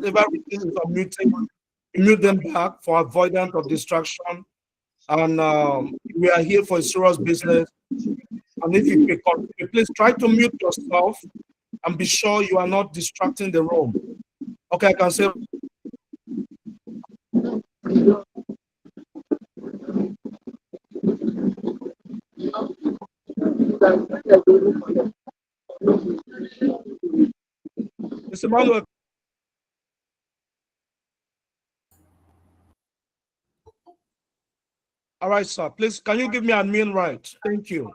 whatever reason is unmuted, mute them back for avoidance of distraction. And we are here for a serious business. And if you pick up, please try to mute yourself and be sure you are not distracting the room. Okay, I can say. Mr. Manuel. All right, sir. Please, can you give me admin right? Thank you.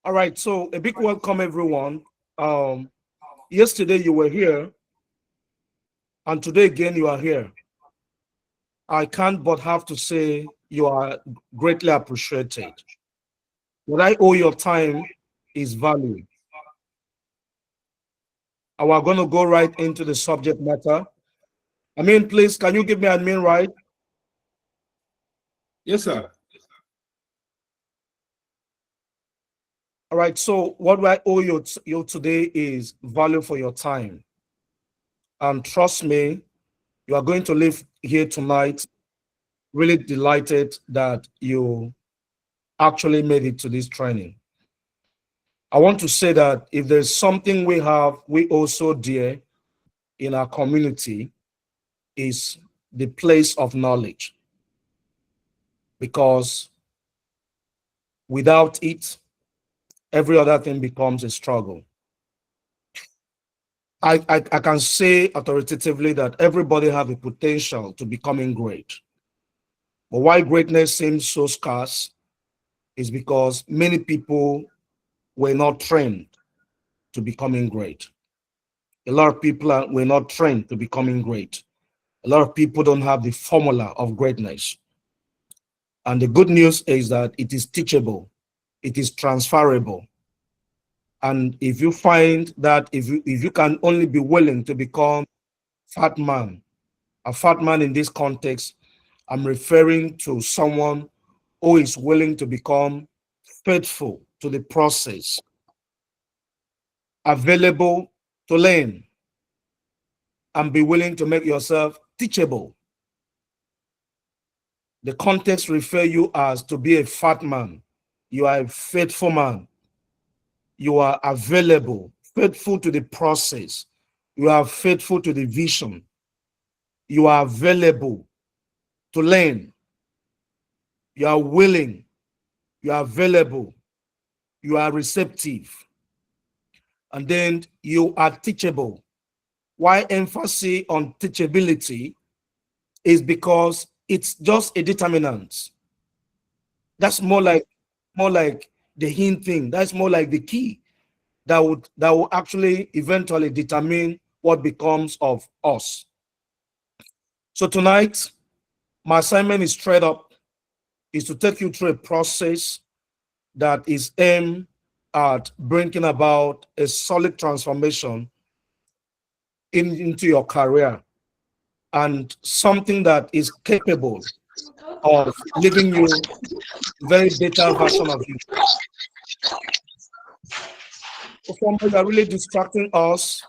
All right, so a big welcome, everyone. Yesterday you were here, and today again you are here. I can't but have to say you are greatly appreciated. What I owe your time is value. And we're going to go right into the subject matter. Please, can you give me admin right? Yes, sir. All right, so what I owe you today is value for your time. And trust me, you are going to leave here tonight really delighted that you actually made it to this training. I want to say that if there's something we also dear in our community is the place of knowledge. Because without it, every other thing becomes a struggle. I can say authoritatively that everybody have a potential to becoming great. But why greatness seems so scarce is because many people were not trained to becoming great. A lot of people were not trained to becoming great. A lot of people don't have the formula of greatness. And the good news is that it is teachable, it is transferable. And if you find that if you can only be willing to become a fat man in this context, I'm referring to someone who is willing to become faithful to the process, available to learn, and be willing to make yourself teachable. The context refer you as to be a fat man. You are a faithful man. You are available, faithful to the process. You are faithful to the vision. You are available to learn. You are willing. You are available. You are receptive. And then you are teachable. Why emphasis on teachability is because it's just a determinant. That's more like the hint thing. That's more like the key that will actually eventually determine what becomes of us. So tonight, my assignment is straight up, is to take you through a process that is aimed at bringing about a solid transformation into your career, and something that is capable of leaving you a very better version of you. For somebody that are really distracting us,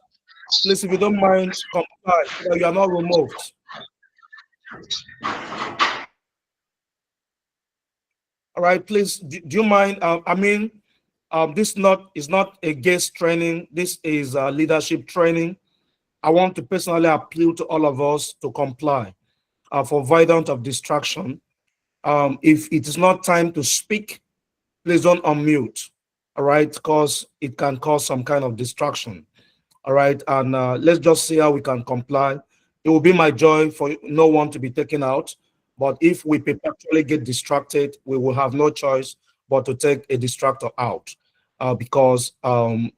please, if you don't mind, comply. You are not removed. All right, please. Do you mind? This is not a guest training. This is a leadership training. I want to personally appeal to all of us to comply for avoidance of distraction. If it is not time to speak, please don't unmute. All right, because it can cause some kind of distraction. All right, and let's just see how we can comply. It will be my joy for no one to be taken out. But if we perpetually get distracted, we will have no choice but to take a distractor out because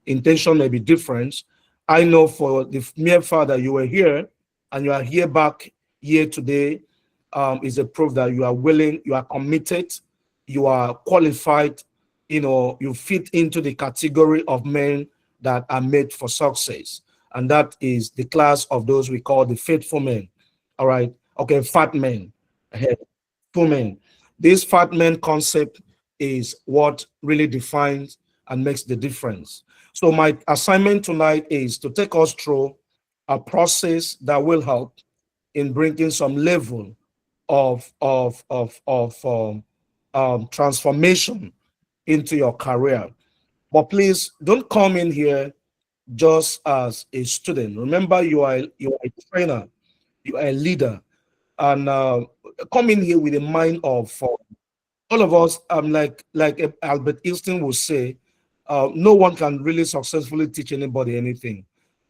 intention may be different. I know for the mere fact that you were here and you are here back here today is a proof that you are willing, you are committed, you are qualified, you fit into the category of men that are made for success. And that is the class of those we call the faithful men. All right. Okay, fat men. Full men. This fat man concept is what really defines and makes the difference. So my assignment tonight is to take us through a process that will help in bringing some level of transformation into your career. But please don't come in here just as a student. Remember, you are a trainer, you are a leader, and come in here with a mind of all of us. Like Albert Einstein will say, no one can really successfully teach anybody anything.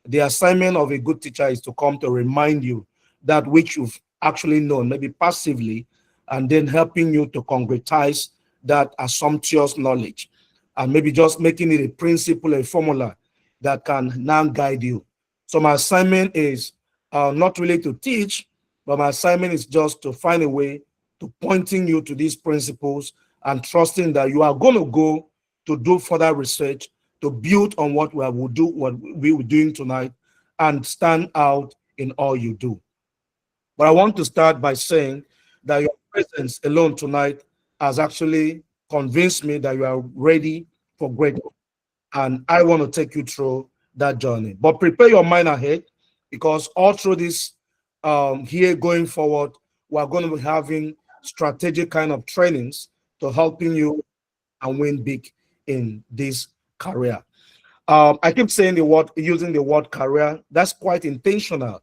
The assignment of a good teacher is to come to remind you that which you've actually known, maybe passively, and then helping you to concretize that assumptuous knowledge, and maybe just making it a principle, a formula that can now guide you. So my assignment is not really to teach, but my assignment is just to find a way to pointing you to these principles and trusting that you are going to go to do further research to build on what we were doing tonight and stand out in all you do. But I want to start by saying that your presence alone tonight has actually convinced me that you are ready for greatness. And I want to take you through that journey. But prepare your mind ahead, because all through this here going forward, we're going to be having strategic kind of trainings to helping you and win big in this career. I keep saying the word, using the word career. That's quite intentional.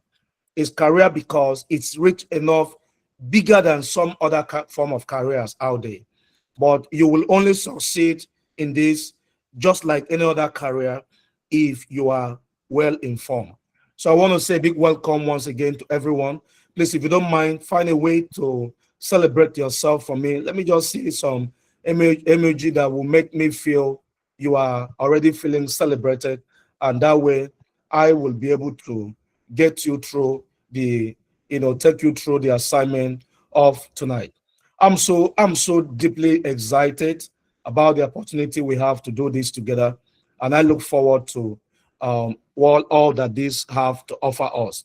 It's career because it's rich enough, bigger than some other form of careers out there. But you will only succeed in this, just like any other career, if you are well informed. So I want to say a big welcome once again to everyone. Please, if you don't mind, find a way to celebrate yourself for me. Let me just see some emoji that will make me feel you are already feeling celebrated. And that way I will be able to get you through the, take you through the assignment of tonight. I'm so deeply excited about the opportunity we have to do this together, and I look forward to all that this have to offer us.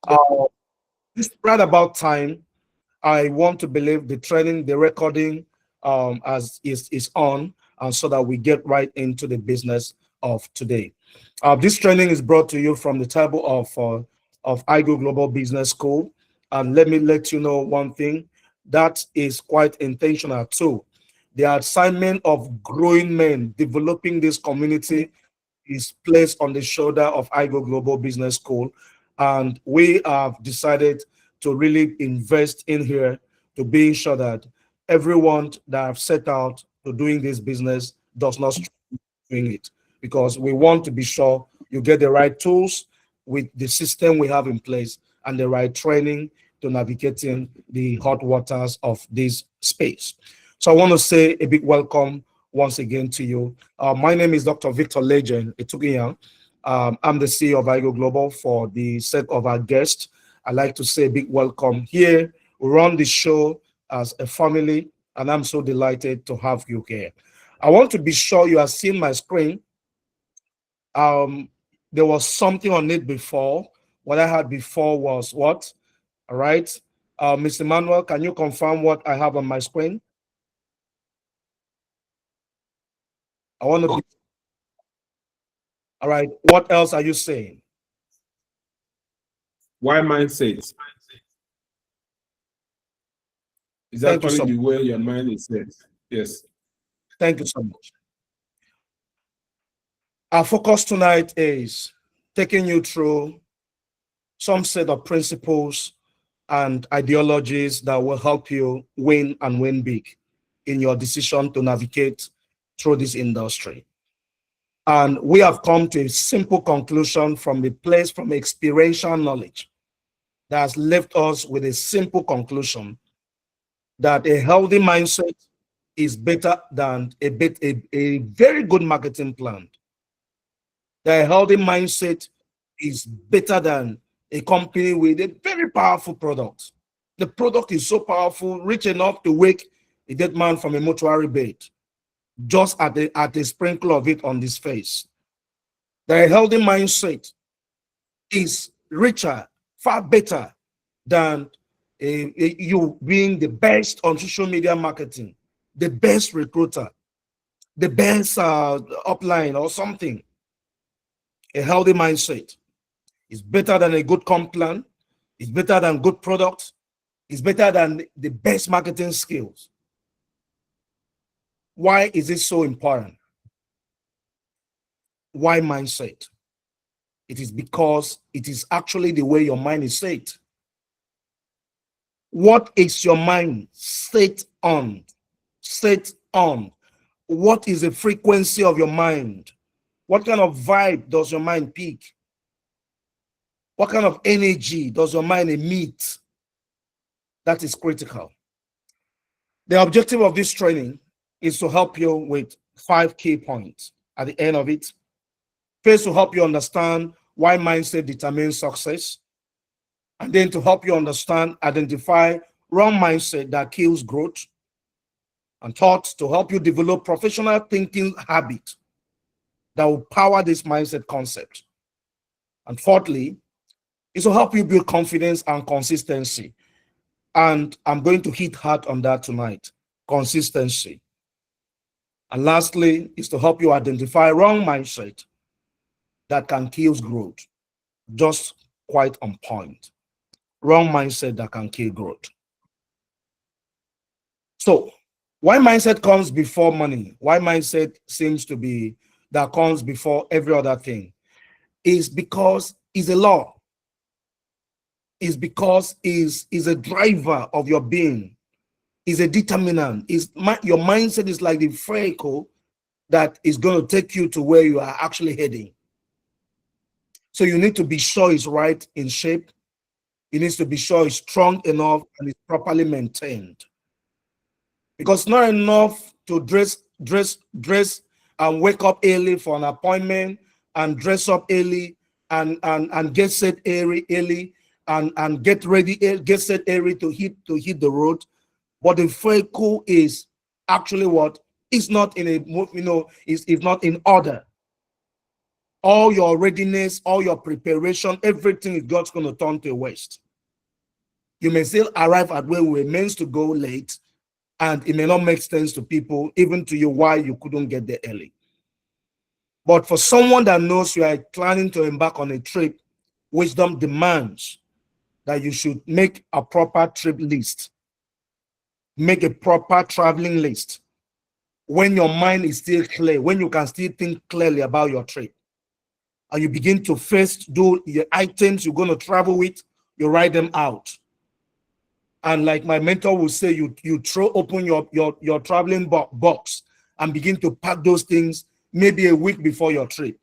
Uh, it's right about time. I want to believe the training, the recording, as is on, and so that we get right into the business of today. This training is brought to you from the table of Igoglobal Business School, and let me let you know one thing that is quite intentional too. The assignment of growing men, developing this community, is placed on the shoulder of Igo Global Business School. And we have decided to really invest in here to being sure that everyone that have set out to doing this business does not struggle doing it, because we want to be sure you get the right tools with the system we have in place and the right training to navigating the hot waters of this space. So I want to say a big welcome once again to you. My name is Dr. Victor Legend Etugiyan. I'm the CEO of Igo Global. For the sake of our guests, I'd like to say a big welcome here. We run the show as a family, and I'm so delighted to have you here. I want to be sure you are seeing my screen. Um, there was something on it before. What I had before was what? All right. Mr. Manuel, can you confirm what I have on my screen? I want to be all right. What else are you saying? Why mindset is Thank you actually so the much. way your mind is set. Yes. Thank you so much. Our focus tonight is taking you through some set of principles and ideologies that will help you win and win big in your decision to navigate through this industry. And we have come to a simple conclusion from the place from experiential knowledge that has left us with a simple conclusion that a healthy mindset is better than a very good marketing plan. That a healthy mindset is better than a company with a very powerful product. The product is so powerful, rich enough to wake a dead man from a mortuary bed, just at a sprinkle of it on his face. The healthy mindset is richer, far better than you being the best on social media marketing, the best recruiter, the best upline or something. A healthy mindset is better than a good comp plan. It's better than good products. It's better than the best marketing skills. Why is it so important? Why mindset? It is because it is actually the way your mind is set. What is your mind set on? Set on. What is the frequency of your mind? What kind of vibe does your mind pick? What kind of energy does your mind emit? That is critical. The objective of this training is to help you with 5 key points at the end of it. First, to help you understand why mindset determines success, and then to help you understand, identify wrong mindset that kills growth, and third, to help you develop professional thinking habit that will power this mindset concept. And fourthly, is to help you build confidence and consistency. And I'm going to hit hard on that tonight, consistency. And lastly, is to help you identify wrong mindset that can kill growth. Just quite on point. Wrong mindset that can kill growth. So, why mindset comes before money? Why mindset seems to be that comes before every other thing? Is because it's a law. Is because is a driver of your being. Is a determinant. Your mindset is like the vehicle that is going to take you to where you are actually heading. So you need to be sure it's right in shape. You need to be sure it's strong enough and it's properly maintained. Because it's not enough to dress and wake up early for an appointment and dress up early and get set early and get ready, get set early to hit the road. But the vehicle is actually what is not in is not in order. All your readiness, all your preparation, everything is just going to turn to waste. You may still arrive at where we were meant to go late, and it may not make sense to people, even to you, why you couldn't get there early. But for someone that knows you are planning to embark on a trip, wisdom demands that you should make a proper trip list, make a proper traveling list. When your mind is still clear, when you can still think clearly about your trip, and you begin to first do your items you're going to travel with, you write them out. And like my mentor will say, you throw open your traveling box and begin to pack those things maybe a week before your trip.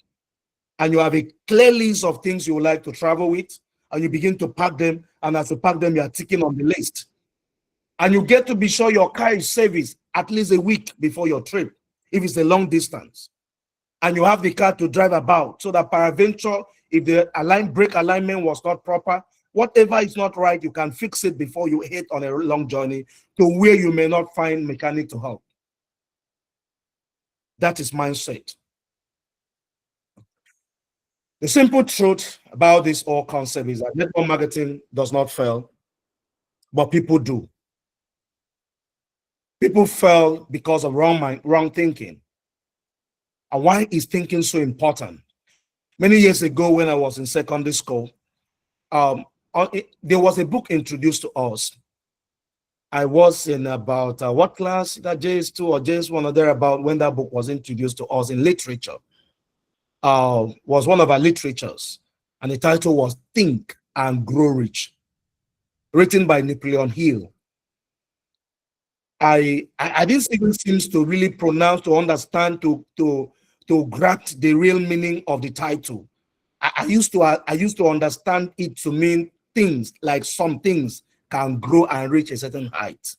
And you have a clear list of things you would like to travel with, and you begin to pack them. And as you pack them, you are ticking on the list. And you get to be sure your car is serviced at least a week before your trip, if it's a long distance. And you have the car to drive about, so that peradventure, if the brake alignment was not proper, whatever is not right, you can fix it before you head on a long journey to where you may not find mechanic to help. That is mindset. The simple truth about this whole concept is that network marketing does not fail, but people do. People fail because of wrong thinking. And why is thinking so important? Many years ago, when I was in secondary school, there was a book introduced to us. I was in about what class? That JS2 or JS1 or thereabout when that book was introduced to us in literature. Was one of our literatures, and the title was Think and Grow Rich, written by Napoleon Hill. I didn't even seem to really pronounce, to understand, to grasp the real meaning of the title. I used to understand it to mean things like some things can grow and reach a certain height.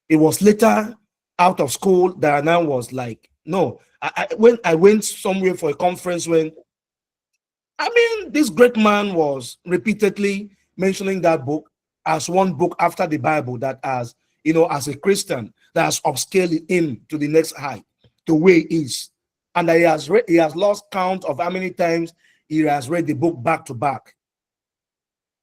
It was later out of school that I now was like, no. When I went somewhere for a conference, this great man was repeatedly mentioning that book as one book after the Bible that as as a Christian, that has upscaled him to the next height, to where he is. And he has lost count of how many times he has read the book back to back.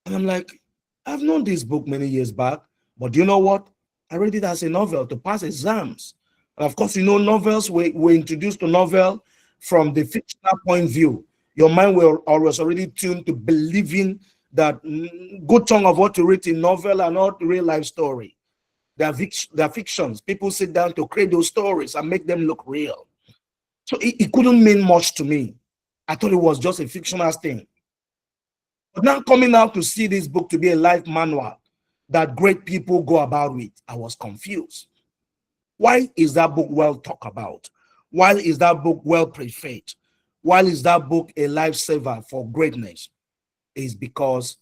And I'm like, I've known this book many years back, but do you know what? I read it as a novel to pass exams. And of course, novels were introduced to novel from the fictional point of view. Your mind will always already tuned to believing that good chunk of what you read in novel are not real life story. They are fictions. People sit down to create those stories and make them look real. So it couldn't mean much to me. I thought it was just a fictional thing. But now coming out to see this book to be a life manual that great people go about with, I was confused. Why is that book well talked about? Why is that book well preferred? Why is that book a lifesaver for greatness? Is because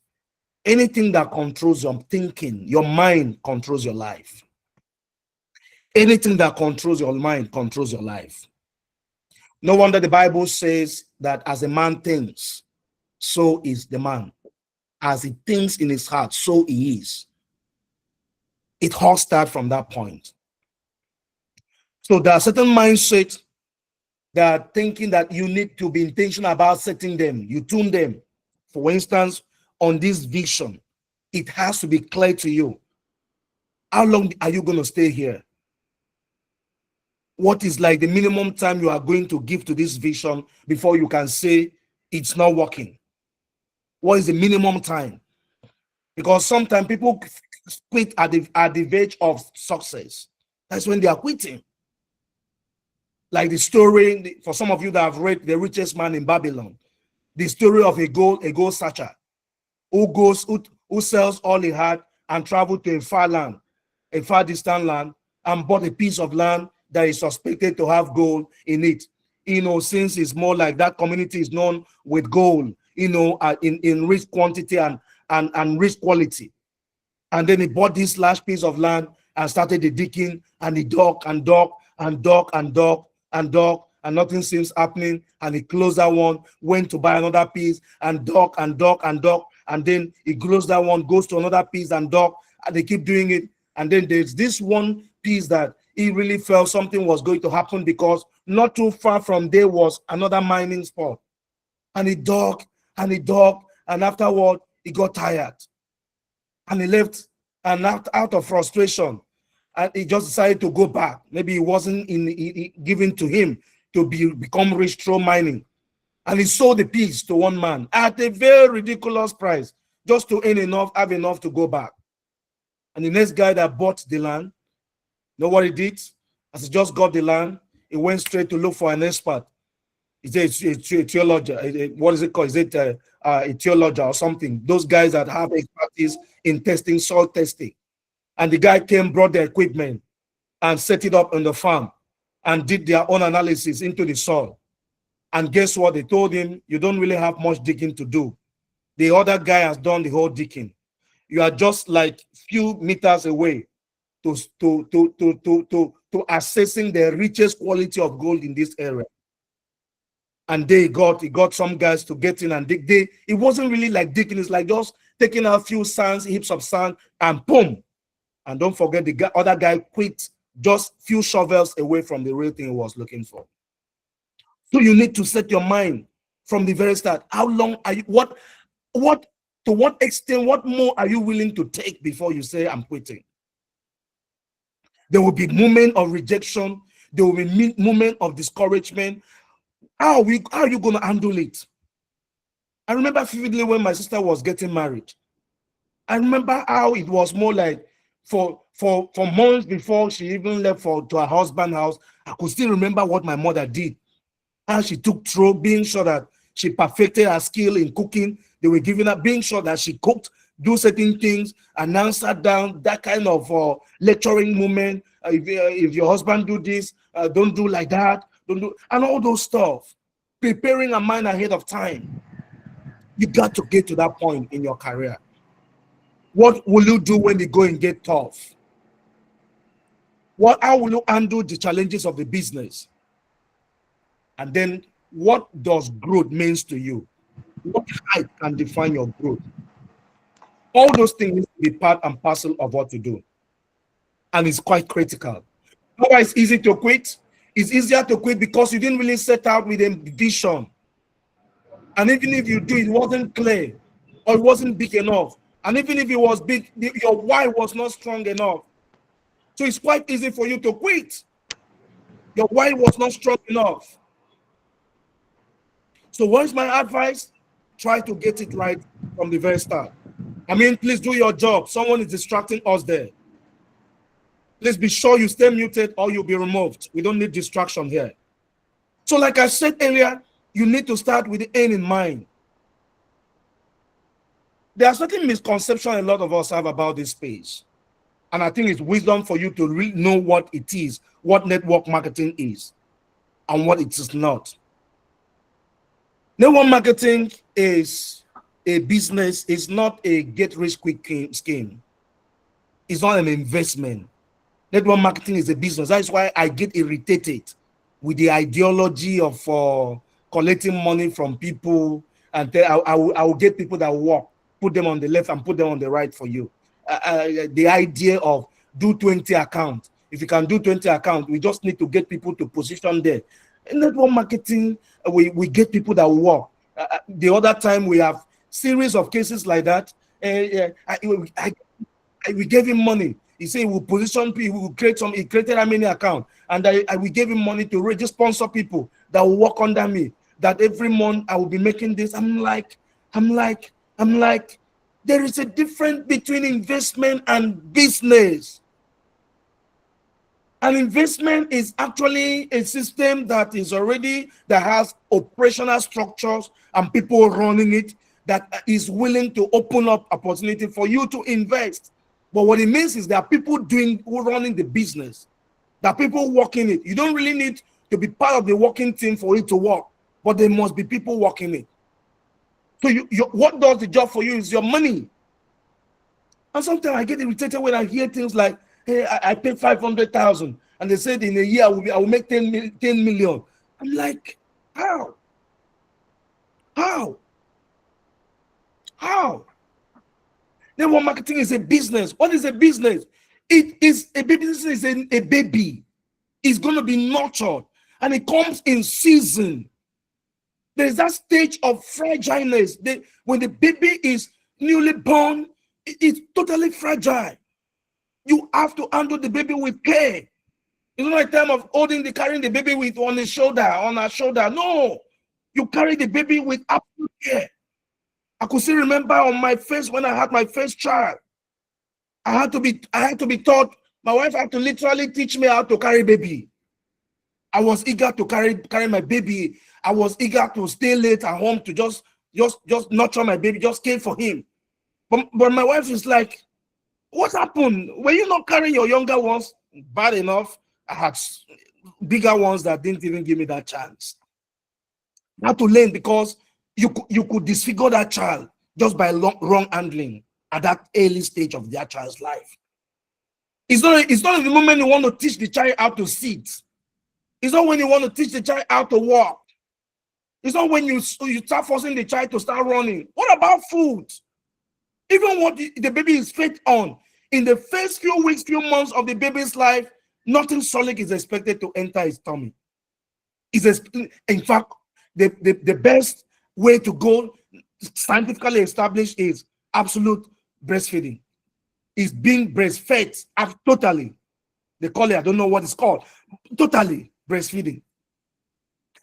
anything that controls your thinking, your mind controls your life. Anything that controls your mind controls your life. No wonder the Bible says that as a man thinks, so is the man. As he thinks in his heart, so he is. It all starts from that point. So there are certain mindsets that are thinking that you need to be intentional about setting them. You tune them. For instance, on this vision, it has to be clear to you. How long are you going to stay here? What is like the minimum time you are going to give to this vision before you can say it's not working? What is the minimum time? Because sometimes people quit at the verge of success. That's when they are quitting. Like the story, for some of you that have read The Richest Man in Babylon, the story of a gold searcher who sells all he had and traveled to a far distant land, and bought a piece of land that is suspected to have gold in it. Since it's more like that community is known with gold, in rich quantity and rich quality. And then he bought this large piece of land and started the digging, and he dug and dug and dug and dug and dug, and nothing seems happening. And he closed that one, went to buy another piece and dug and dug and dug. And then he closed that one, goes to another piece and dug, and they keep doing it. And then there's this one piece that he really felt something was going to happen, because not too far from there was another mining spot. And he dug and he dug, and afterward he got tired and he left, and out of frustration, and he just decided to go back. Maybe it wasn't given to him to become rich through mining, and he sold the piece to one man at a very ridiculous price, just to have enough to go back. And the next guy that bought the land, know what he did? As he just got the land, he went straight to look for an expert. Is it a theologian? What is it called? Is it a theologian or something? Those guys that have expertise in testing, soil testing. And the guy came, brought the equipment, and set it up on the farm, and did their own analysis into the soil. And guess what? They told him, you don't really have much digging to do. The other guy has done the whole digging. You are just like few meters away to assessing the richest quality of gold in this area. And he got some guys to get in and dig. It wasn't really like digging, it's like just taking a few heaps of sand, and boom. And don't forget, the other guy quit just few shovels away from the real thing he was looking for. So you need to set your mind from the very start. How long are you, to what extent, what more are you willing to take before you say, I'm quitting? There will be moment of rejection. There will be moment of discouragement. How are you going to handle it? I remember vividly when my sister was getting married. I remember how it was more like for months before she even left to her husband's house. I could still remember what my mother did. How she took through being sure that she perfected her skill in cooking. They were giving her, being sure that she cooked, do certain things, and now sat down. That kind of lecturing moment. If your husband do this, don't do like that. Don't do, and all those stuff. Preparing a mind ahead of time. You got to get to that point in your career. What will you do when the going get tough? How will you handle the challenges of the business? And then, what does growth means to you? What height can define your growth? All those things need to be part and parcel of what you do. And it's quite critical. Otherwise, it's easy to quit. It's easier to quit because you didn't really set out with a vision. And even if you do, it wasn't clear, or it wasn't big enough. And even if it was big, your why was not strong enough. So it's quite easy for you to quit. Your why was not strong enough. So what is my advice? Try to get it right from the very start. I mean, please do your job. Someone is distracting us there. Please be sure you stay muted or you'll be removed. We don't need distraction here. So like I said earlier, you need to start with the end in mind. There are certain misconceptions a lot of us have about this space. And I think it's wisdom for you to really know what it is, what network marketing is, and what it is not. Network marketing is a business, it's not a get rich quick scheme. It's not an investment. Network marketing is a business. That's why I get irritated with the ideology of collecting money from people, and I will get people that work, put them on the left and put them on the right for you. The idea of do 20 accounts. If you can do 20 accounts, we just need to get people to position there. In network marketing, we get people that work. The other time we have series of cases like that. We gave him money. He said he will position people, he will create some, he created how many accounts, and we gave him money to register sponsor people that will work under me. That every month I will be making this. I'm like, there is a difference between investment and business. An investment is actually a system that has operational structures and people running it, that is willing to open up opportunity for you to invest. But what it means is there are people running the business. There are people working it. You don't really need to be part of the working team for it to work, but there must be people working it. So what does the job for you is your money. And sometimes I get irritated when I hear things like, hey, I paid 500,000, and they said in a year I will make 10 million. I'm like, how? Network marketing is a business. What is a business? It is a business, is a baby. It's going to be nurtured, and it comes in season. There's that stage of fragileness. When the baby is newly born, it's totally fragile. You have to handle the baby with care. It's not a time of carrying the baby on her shoulder. No, you carry the baby with absolute care. I could still remember on my face when I had my first child. I had to be taught. My wife had to literally teach me how to carry baby. I was eager to carry my baby. I was eager to stay late at home to just nurture my baby, just care for him. But my wife is like, what happened? Were you not carrying your younger ones? Bad enough, I had bigger ones that didn't even give me that chance. I had to learn, because you could disfigure that child just by wrong handling at that early stage of their child's life. It's not in the moment you want to teach the child how to sit. It's not when you want to teach the child how to walk. It's not when you start forcing the child to start running. What about food? Even what the baby is fed on, in the first few weeks, few months of the baby's life, nothing solid is expected to enter his tummy. In fact, the best way to go, scientifically established, is absolute breastfeeding. Is being breastfed totally. They call it, I don't know what it's called, totally breastfeeding.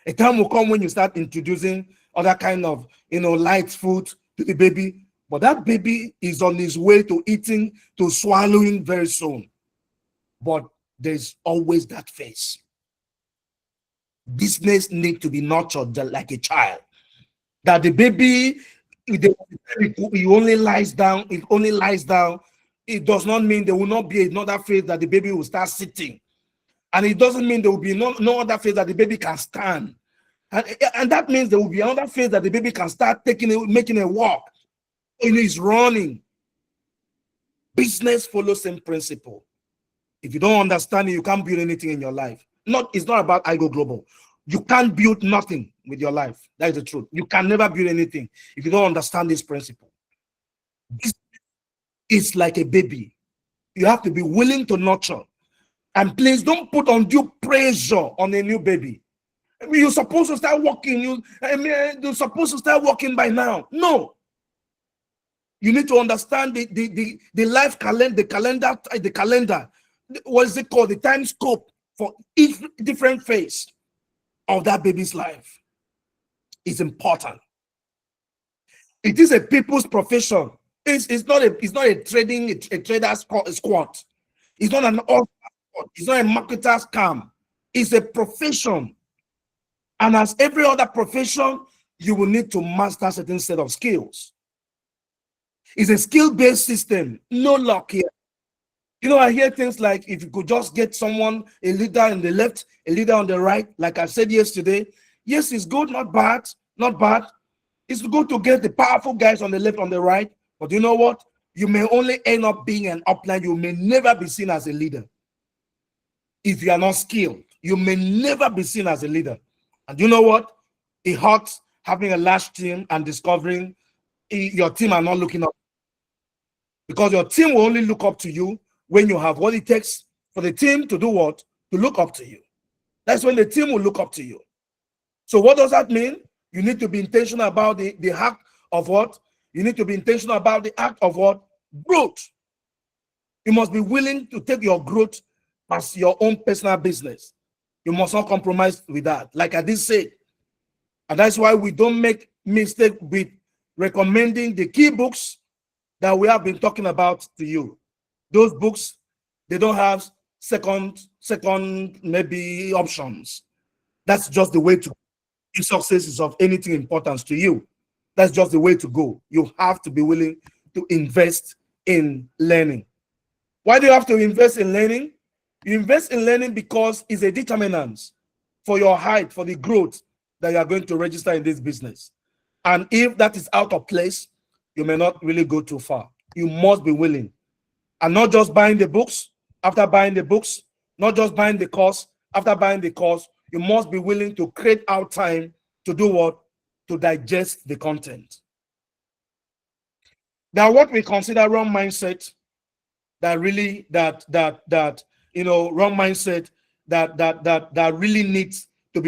A time will come when you start introducing other kind of light food to the baby, but that baby is on his way to eating, to swallowing very soon. But there's always that phase. Business need to be nurtured like a child. That the baby, he only lies down. It does not mean there will not be another phase that the baby will start sitting, and it doesn't mean there will be no other phase that the baby can stand, and that means there will be another phase that the baby can start making a walk, and he's running. Business follows same principle. If you don't understand it, you can't build anything in your life. It's not about Igoglobal. You can't build nothing with your life. That is the truth. You can never build anything if you don't understand this principle. It's like a baby. You have to be willing to nurture. And please don't put undue pressure on a new baby. You're supposed to start walking. You're supposed to start walking by now. No. You need to understand the life calendar, the calendar. What is it called? The time scope for each different phase of that baby's life. is important. It is a people's profession. It's not a trader's squad. It's not an squad. It's not a marketer's scam. It's a profession. And as every other profession, you will need to master a certain set of skills. It's a skill-based system. No luck here. I hear things like if you could just get someone, a leader on the left, a leader on the right, like I said yesterday, yes, it's good, not bad, not bad. It's good to get the powerful guys on the left, on the right. But you know what? You may only end up being an upline. You may never be seen as a leader. If you are not skilled, you may never be seen as a leader. And you know what? It hurts having a large team and discovering your team are not looking up. Because your team will only look up to you when you have what it takes for the team to do what? To look up to you. That's when the team will look up to you. So what does that mean? You need to be intentional about the act of what? You need to be intentional about the act of what? Growth. You must be willing to take your growth as your own personal business. You must not compromise with that. Like I did say. And that's why we don't make mistake with recommending the key books that we have been talking about to you. Those books, they don't have second maybe options. That's just the way to if success is of anything importance to you. That's just the way to go. You have to be willing to invest in learning. Why do you have to invest in learning? You invest in learning because it's a determinant for your height, for the growth that you are going to register in this business. And if that is out of place, you may not really go too far. You must be willing. And not just buying the books, after buying the books, not just buying the course, after buying the course, you must be willing to create out time to do what? To digest the content. Now, what we consider wrong mindset that really wrong mindset that really needs to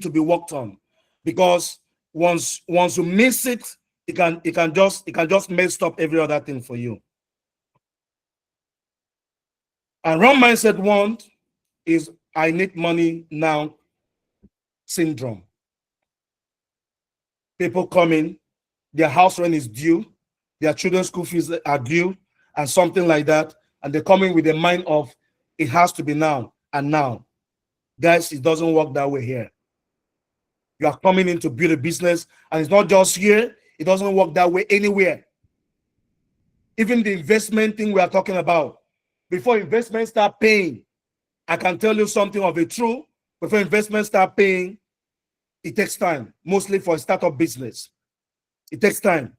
be worked on, because once you miss it, it can just mess up every other thing for you. And wrong mindset one is I need money now syndrome. People come in, their house rent is due, their children's school fees are due, and something like that, and they come in with the mind of it has to be now and now. Guys, it doesn't work that way here. You are coming in to build a business, and it's not just here. It doesn't work that way anywhere. Even the investment thing we are talking about, before investments start paying, I can tell you something of a truth. Before investments start paying, it takes time, mostly for a startup business. It takes time.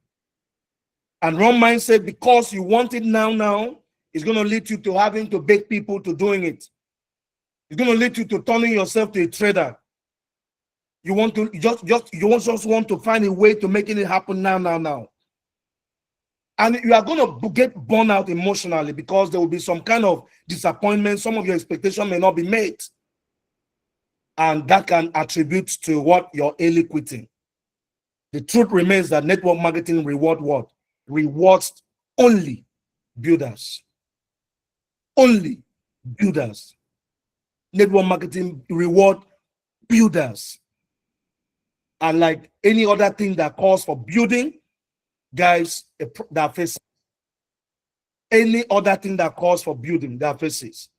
And wrong mindset, because you want it now, is going to lead you to having to beg people to doing it. It's going to lead you to turning yourself to a trader. You want to just want to find a way to making it happen now. And you are going to get burned out emotionally because there will be some kind of disappointment. Some of your expectations may not be met. And that can attribute to what you're early quitting. The truth remains that network marketing rewards only builders. Only builders. Network marketing reward builders. And like any other thing that calls for building, guys, that faces any other thing that calls for building, there are faces.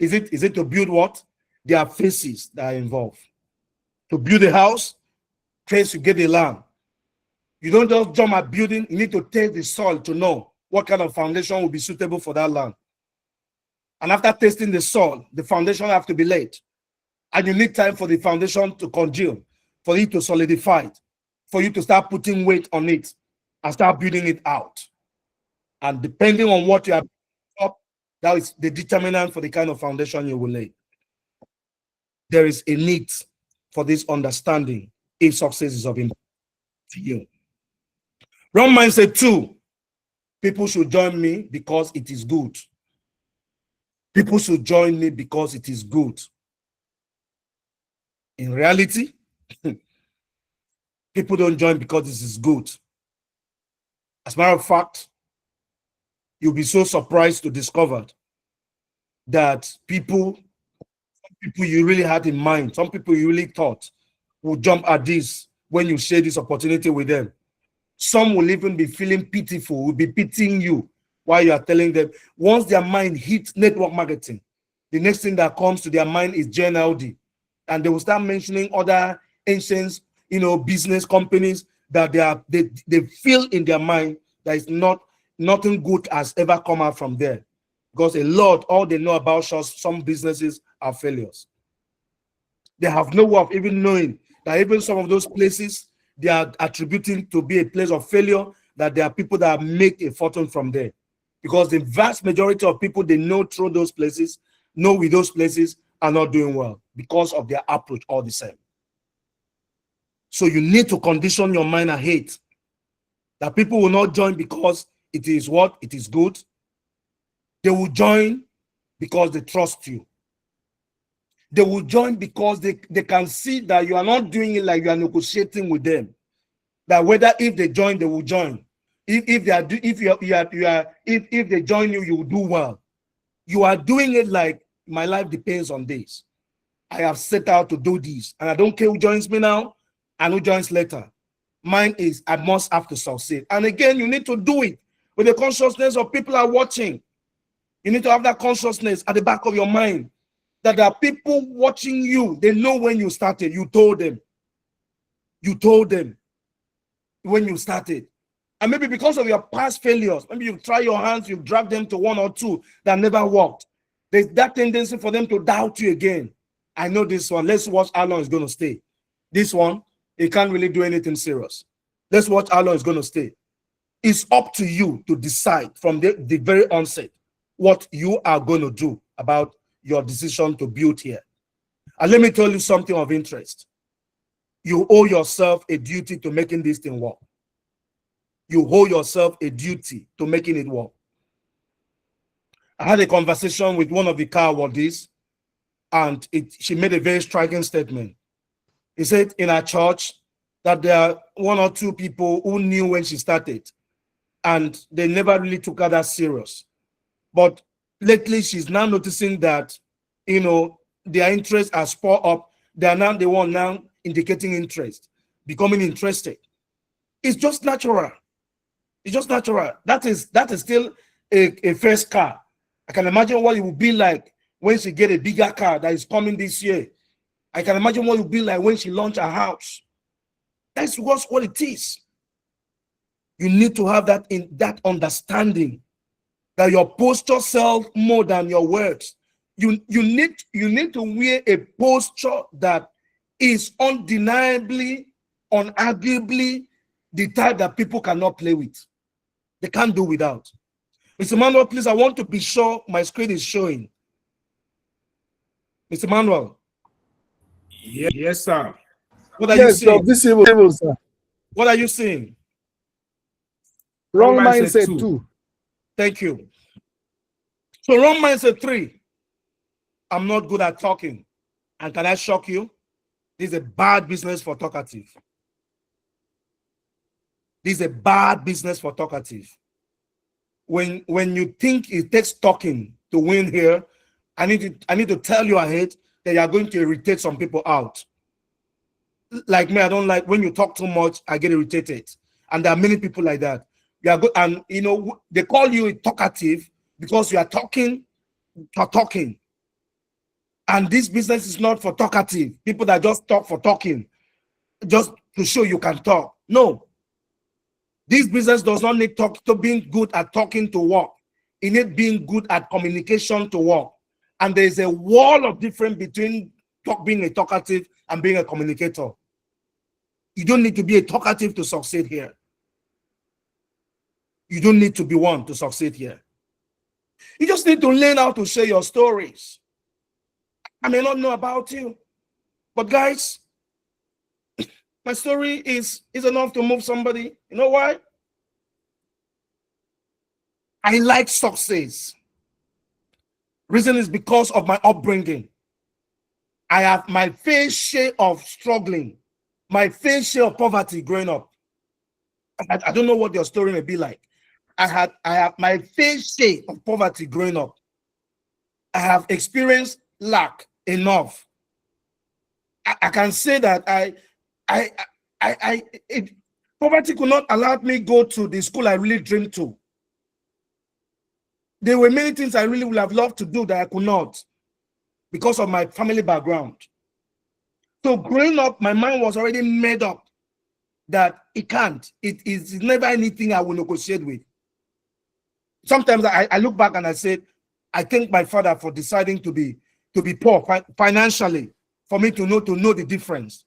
Is it to build what? There are faces that are involved. To build a house, first you get the land. You don't just jump at building. You need to test the soil to know what kind of foundation will be suitable for that land. And after testing the soil, the foundation have to be laid. And you need time for the foundation to congeal, for it to solidify, for you to start putting weight on it and start building it out. And depending on what you have up, that is the determinant for the kind of foundation you will lay. There is a need for this understanding if success is of importance to you. Wrong mindset 2. People should join me because it is good. People should join me because it is good. In reality, people don't join because this is good. As a matter of fact, you'll be so surprised to discover that people people you really had in mind, some people you really thought would jump at this when you share this opportunity with them. Some will even be feeling pitiful, will be pitying you while you are telling them. Once their mind hits network marketing, the next thing that comes to their mind is JNLD. And they will start mentioning other ancient, business companies that they feel in their mind that is nothing good has ever come out from there. Because all they know about some businesses are failures. They have no way of even knowing that even some of those places they are attributing to be a place of failure, that there are people that make a fortune from there. Because the vast majority of people they know through those places, know with those places, are not doing well because of their approach all the same. So you need to condition your mind ahead that people will not join because it is what? It is good. They will join because they trust you. They will join because they can see that you are not doing it like you are negotiating with them. That whether if they join, they will join. If they join you, you will do well. You are doing it like my life depends on this. I have set out to do this, and I don't care who joins me now and who joins later. Mine is I must have to succeed. And again, you need to do it with the consciousness of people are watching. You need to have that consciousness at the back of your mind that there are people watching you. They know when you started. You told them. You told them when you started. And maybe because of your past failures, maybe you try your hands, you drag them to one or two that never worked. There's that tendency for them to doubt you again. I know this one. Let's watch how long it's going to stay. This one, it can't really do anything serious. Let's watch how long it's going to stay. It's up to you to decide from the very onset what you are going to do about your decision to build here. And let me tell you something of interest. You owe yourself a duty to making this thing work. You owe yourself a duty to making it work. I had a conversation with one of the car awardees, and she made a very striking statement. He said in our church that there are one or two people who knew when she started, and they never really took her that serious. But lately, she's now noticing that, their interest has spurred up. They are now the one now indicating interest, becoming interested. It's just natural. It's just natural. That is still a first car. I can imagine what it will be like when she get a bigger car that is coming this year. I can imagine what it will be like when she launch a house. That's what it is. You need to have that understanding that your posture sells more than your words. You need to wear a posture that is undeniably, unarguably the type that people cannot play with. They can't do without. Mr. Manuel, please, I want to be sure my screen is showing. Mr. Manuel. Yes, sir. What are you Yes, you're seeing? visible, sir. What are you seeing? Wrong mindset too. Thank you. So wrong mindset 3. I'm not good at talking. And can I shock you? This is a bad business for talkative. This is a bad business for talkative. When you think it takes talking to win here, I need to tell you ahead that you are going to irritate some people out. Like me, I don't like when you talk too much, I get irritated. And there are many people like that. You are good, and they call you a talkative because you are talking for talking. And this business is not for talkative. People that just talk for talking, just to show you can talk. No. This business does not need being good at talking to work. It needs being good at communication to work. And there's a wall of difference between being a talkative and being a communicator. You don't need to be a talkative to succeed here. You don't need to be one to succeed here. You just need to learn how to share your stories. I may not know about you, but guys, my story is enough to move somebody. You know why? I like success. Reason is because of my upbringing. I have my fair share of struggling, my fair share of poverty growing up. I don't know what your story may be like. I have my fair share of poverty growing up. I have experienced lack. enough. I can say that poverty could not allow me go to the school I really dreamed to. There were many things I really would have loved to do that I could not because of my family background. So growing up, my mind was already made up that it can't. It is never anything I will negotiate with. Sometimes I look back and I said, I thank my father for deciding to be poor financially, for me to know the difference.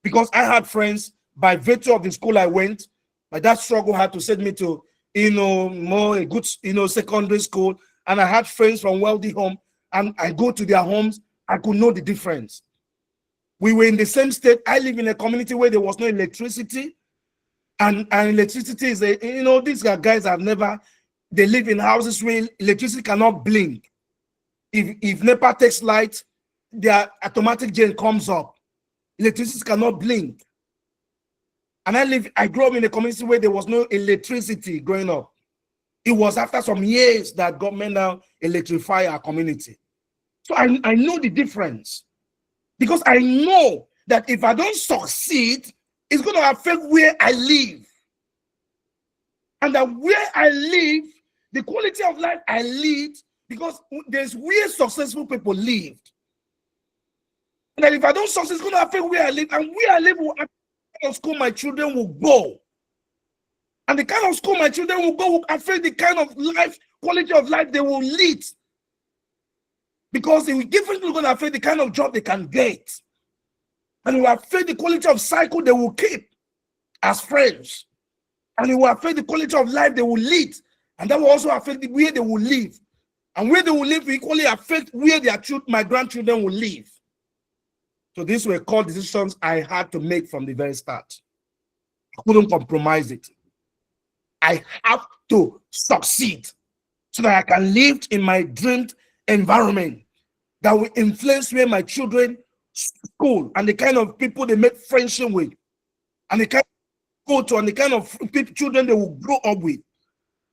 Because I had friends by virtue of the school I went, my dad struggle had to send me to more a good secondary school, and I had friends from wealthy home, and I go to their homes, I could know the difference. We were in the same state. I live in a community where there was no electricity, and electricity is these guys have never. They live in houses where electricity cannot blink. If NEPA takes light, their automatic gen comes up. Electricity cannot blink. And I grew up in a community where there was no electricity growing up. It was after some years that government now electrify our community. So I know the difference. Because I know that if I don't succeed, it's going to affect where I live. And that where I live, the quality of life I lead, because there's where successful people lived. And that if I don't succeed, it's going to affect where I live. And where I live will affect the kind of school my children will go. And the kind of school my children will go will affect the kind of life, quality of life they will lead. Because it will definitely going to affect the kind of job they can get. And it will affect the quality of cycle they will keep as friends. And it will affect the quality of life they will lead. And that will also affect where they will live. And where they will live will equally affect where my grandchildren will live. So these were core decisions I had to make from the very start. I couldn't compromise it. I have to succeed so that I can live in my dreamed environment that will influence where my children school and the kind of people they make friendship with and the kind of go to and the kind of children they will grow up with.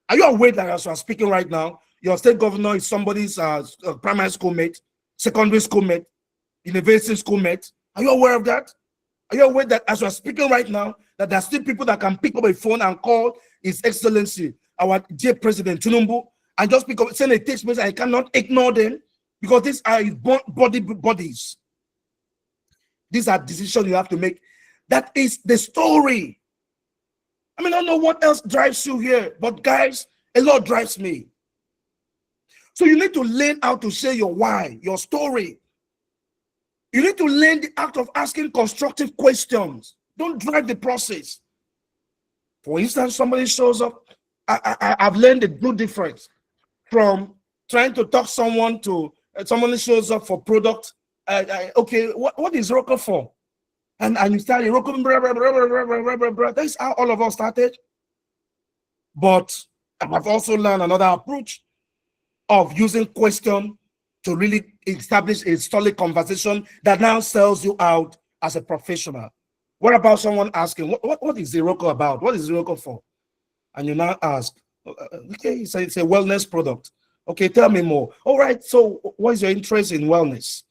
Are you aware that as I'm speaking right now, your state governor is somebody's primary school mate, secondary school mate, university school mate? Are you aware of that? Are you aware that as we're speaking right now, that there are still people that can pick up a phone and call His Excellency, our dear President Tinubu, and just pick up, send a text message? I cannot ignore them because these are his bodies. These are decisions you have to make. That is the story. I mean, I don't know what else drives you here, but guys, a lot drives me. So you need to learn how to say your why, your story. You need to learn the act of asking constructive questions. Don't drive the process. For instance, somebody shows up. I've learned a good difference from trying to talk someone to someone shows up for product. Okay, what is Rocco for? And you start Rocco, that's how all of us started. But I've also learned another approach of using question to really establish a solid conversation that now sells you out as a professional. What about someone asking, what is Iroko about? What is Iroko for? And you now ask, okay, so it's a wellness product. Okay, tell me more. All right, so what is your interest in wellness?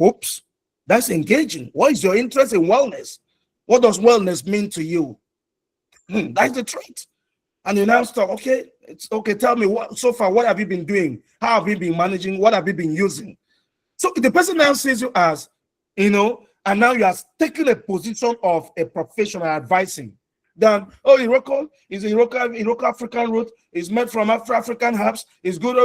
Oops, that's engaging. What is your interest in wellness? What does wellness mean to you? That's the trait. And you now start, okay, it's okay, tell me what so far, what have you been doing? How have you been managing? What have you been using? So the person now sees you as, and now you are taking a position of a professional advising. Then, oh, Iroko is Iroko African root, is made from African herbs, is good,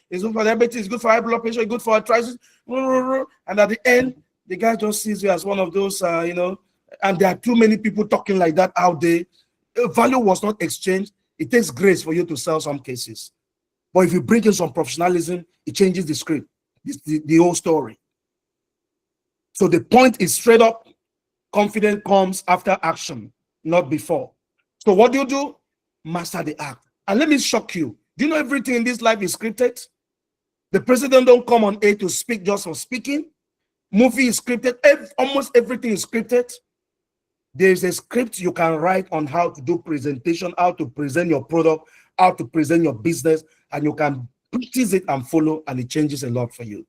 it's good for diabetes, it's good for high blood pressure, it's good for arthritis, and at the end, the guy just sees you as one of those, and there are too many people talking like that out there. Value was not exchanged. It takes grace for you to sell some cases. But if you bring in some professionalism, it changes the script, the whole story. So the point is straight up, confidence comes after action, not before. So what do? Master the act. And let me shock you. Do you know everything in this life is scripted? The president don't come on air to speak just for speaking. Movie is scripted. Almost everything is scripted. There's a script you can write on how to do presentation, how to present your product, how to present your business, and you can practice it and follow, and it changes a lot for you.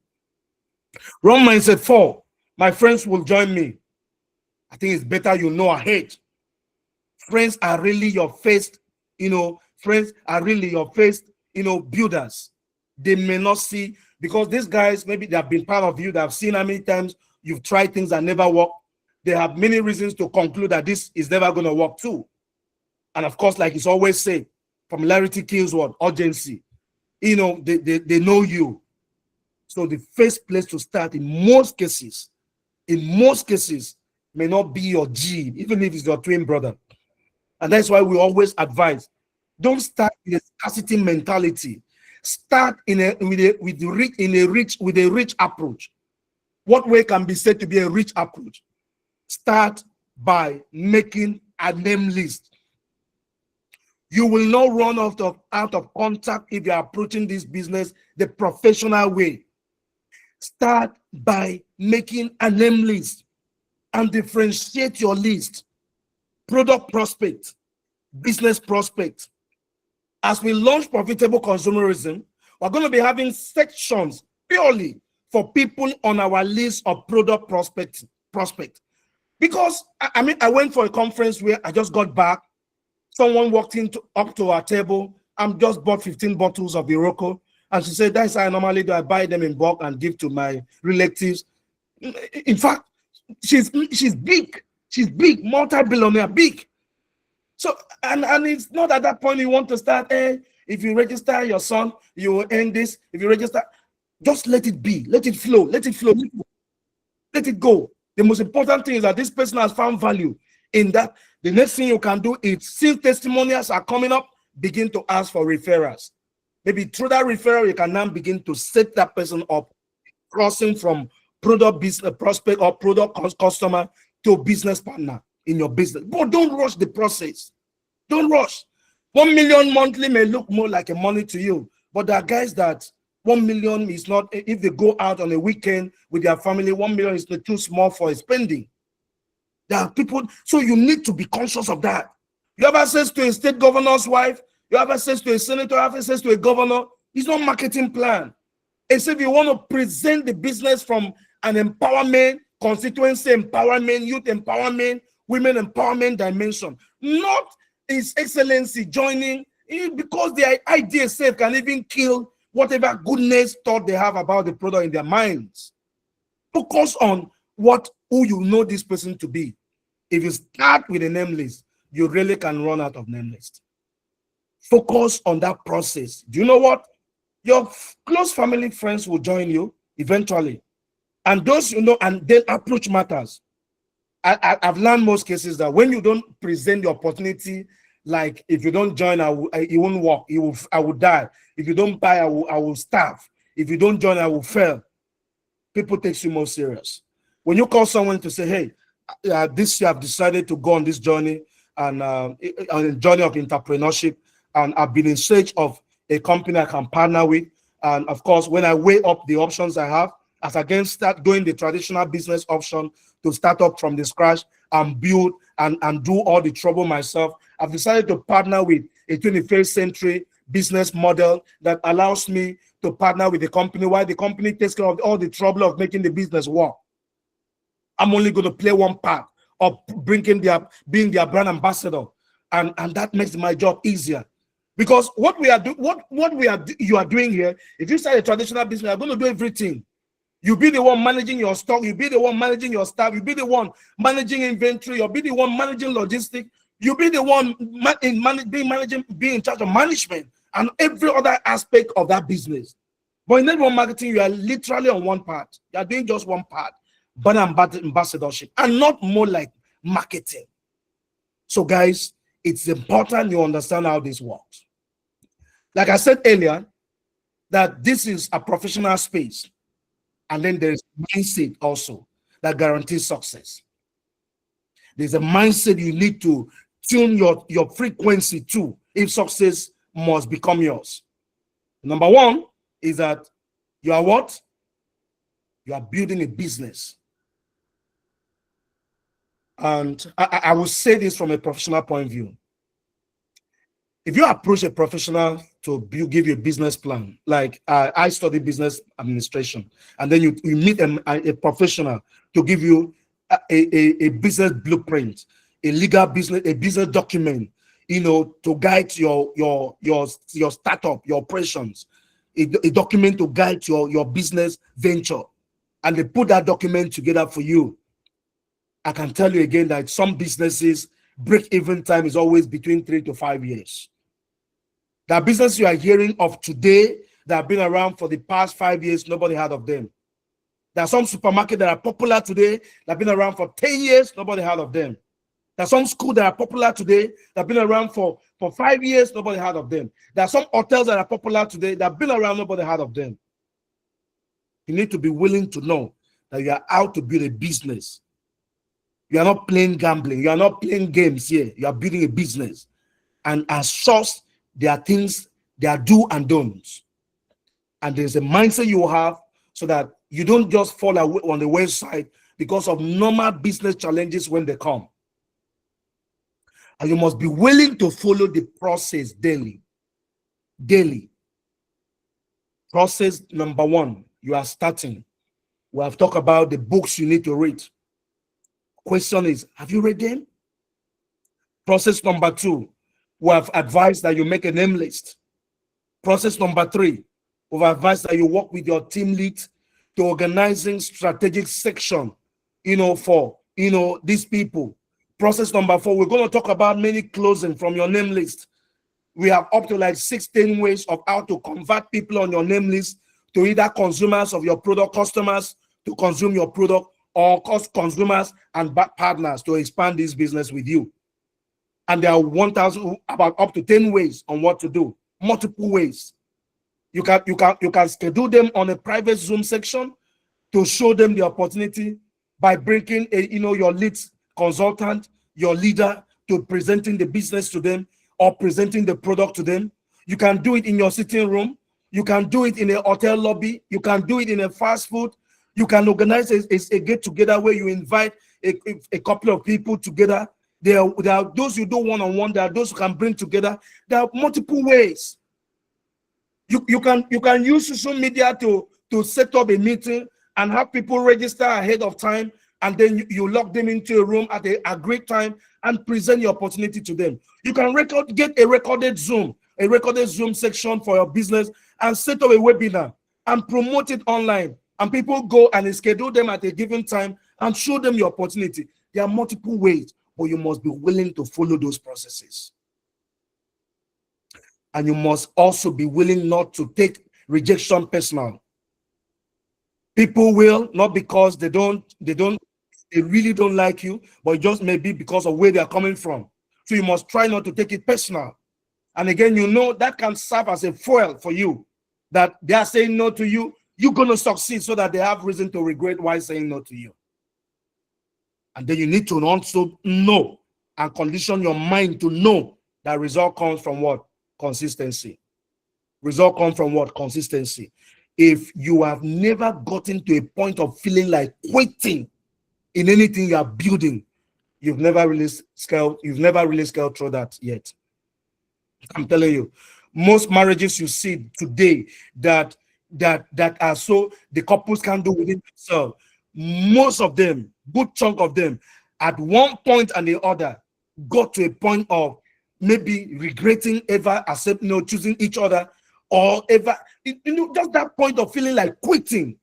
Wrong mindset 4. My friends will join me. I think it's better you know ahead. Friends are really your first, friends are really your first, builders. They may not see, because these guys, maybe they have been part of you, they have seen how many times you've tried things that never work. They have many reasons to conclude that this is never going to work too. And of course, like it's always said, familiarity kills what? Urgency. They know you. So the first place to start in most cases, may not be your G, even if it's your twin brother. And that's why we always advise, don't start with a scarcity mentality. Start with a rich approach. What way can be said to be a rich approach? Start by making a name list. You will not run out of contact if you're approaching this business the professional way. Start by making a name list and differentiate your list. Product prospect, business prospect. As we launch profitable consumerism, we're going to be having sections purely for people on our list of product prospect. Because I went for a conference where I just got back. Someone walked up to our table and just bought 15 bottles of Iroko. And she said, that's how I normally do. I buy them in bulk and give to my relatives. In fact, she's big. She's big, multi-billionaire, big. So, and it's not at that point you want to start, if you register your son, you will earn this. If you register, just let it be. Let it flow. Let it flow. Let it go. The most important thing is that this person has found value in that. The next thing you can do is, since testimonials are coming up, begin to ask for referrals. Maybe through that referral, you can now begin to set that person up, crossing from product business prospect or product customer to business partner in your business. But don't rush the process. Don't rush. 1 million monthly may look more like a money to you, but there are guys that 1 million is not, if they go out on a weekend with their family, 1 million is too small for spending. There are people, so you need to be conscious of that. You have access to a state governor's wife, you have access to a senator, you have access to a governor. It's not marketing plan. It's if you want to present the business from an empowerment, constituency empowerment, youth empowerment, women empowerment dimension, not His Excellency joining, because their idea itself can even kill whatever goodness thought they have about the product in their minds. Focus on who you know this person to be. If you start with a name list, you really can run out of name list. Focus on that process. Do you know what? Your close family friends will join you eventually. And those you know, and then approach matters. I've learned most cases that when you don't present the opportunity, like if you don't join, it won't work. I will die. If you don't buy, I will starve. If you don't join, I will fail. People take you more serious. When you call someone to say, hey, this year I've decided to go on this journey and on a journey of entrepreneurship, and I've been in search of a company I can partner with. And of course, when I weigh up the options I have, as against start doing the traditional business option to start up from the scratch and build and do all the trouble myself, I've decided to partner with a 21st century business model that allows me to partner with the company while the company takes care of all the trouble of making the business work. I'm only going to play one part of being their brand ambassador, and that makes my job easier. Because what you are doing here, if you start a traditional business, you're going to do everything. You'll be the one managing your stock, you'll be the one managing your staff, you'll be the one managing inventory, you'll be the one managing logistics, you'll be the one being in charge of management and every other aspect of that business. But in network marketing, you are literally on one part. You are doing just one part, but ambassadorship, and not more like marketing. So guys, it's important you understand how this works. Like I said earlier, that this is a professional space. And then there's mindset also that guarantees success. There's a mindset you need to tune your frequency to if success must become yours. Number one is that you are what? You are building a business. And I will say this from a professional point of view. If you approach a professional to give you a business plan, like I study business administration, and then you meet a professional to give you a business blueprint, a legal business, a business document, to guide your startup, your operations, a document to guide your business venture, and they put that document together for you. I can tell you again that some businesses break-even time is always between 3 to 5 years. The business you are hearing of today that have been around for the past 5 years, nobody heard of them. There are some supermarkets that are popular today that have been around for 10 years, nobody heard of them. There are some schools that are popular today that have been around for 5 years, nobody heard of them. There are some hotels that are popular today that have been around, nobody heard of them. You need to be willing to know that you are out to build a business. You are not playing gambling. You are not playing games here. You are building a business. And as such, there are things, there are do and don'ts. And there's a mindset you have so that you don't just fall away on the wayside because of normal business challenges when they come. And you must be willing to follow the process daily. Daily. Process number 1, you are starting. We have talked about the books you need to read. Question is, have you read them? Process number 2, we have advised that you make a name list. Process number 3, we've advised that you work with your team lead to organizing strategic section, for, these people. Process number 4, we're going to talk about many closing from your name list. We have up to like 16 ways of how to convert people on your name list to either consumers of your product, customers to consume your product, or consumers and partners to expand this business with you. And there are 1,000, about up to 10 ways on what to do, multiple ways. You can schedule them on a private Zoom section to show them the opportunity by bringing your lead consultant, your leader, to presenting the business to them or presenting the product to them. You can do it in your sitting room. You can do it in a hotel lobby. You can do it in a fast food. You can organize a get-together where you invite a couple of people together. There are those you do one-on-one. There are those who can bring together. There are multiple ways. You can use social media to set up a meeting and have people register ahead of time, and then you lock them into a room at a agreed time and present your opportunity to them. You can get a recorded Zoom section for your business and set up a webinar and promote it online. And people go and schedule them at a given time and show them your opportunity. There are multiple ways, but you must be willing to follow those processes. And you must also be willing not to take rejection personal. People will, not because they really don't like you, but just maybe because of where they are coming from. So you must try not to take it personal. And again, that can serve as a foil for you, that they are saying no to you. You're going to succeed so that they have reason to regret why saying no to you. And then you need to also know and condition your mind to know that result comes from what? Consistency. Result comes from what? Consistency. If you have never gotten to a point of feeling like quitting in anything you are building, you've never really scaled through that yet. I'm telling you, most marriages you see today that are so the couples can do within themselves, most of them, good chunk of them, at one point and the other, got to a point of maybe regretting ever choosing each other, or ever, just that point of feeling like quitting.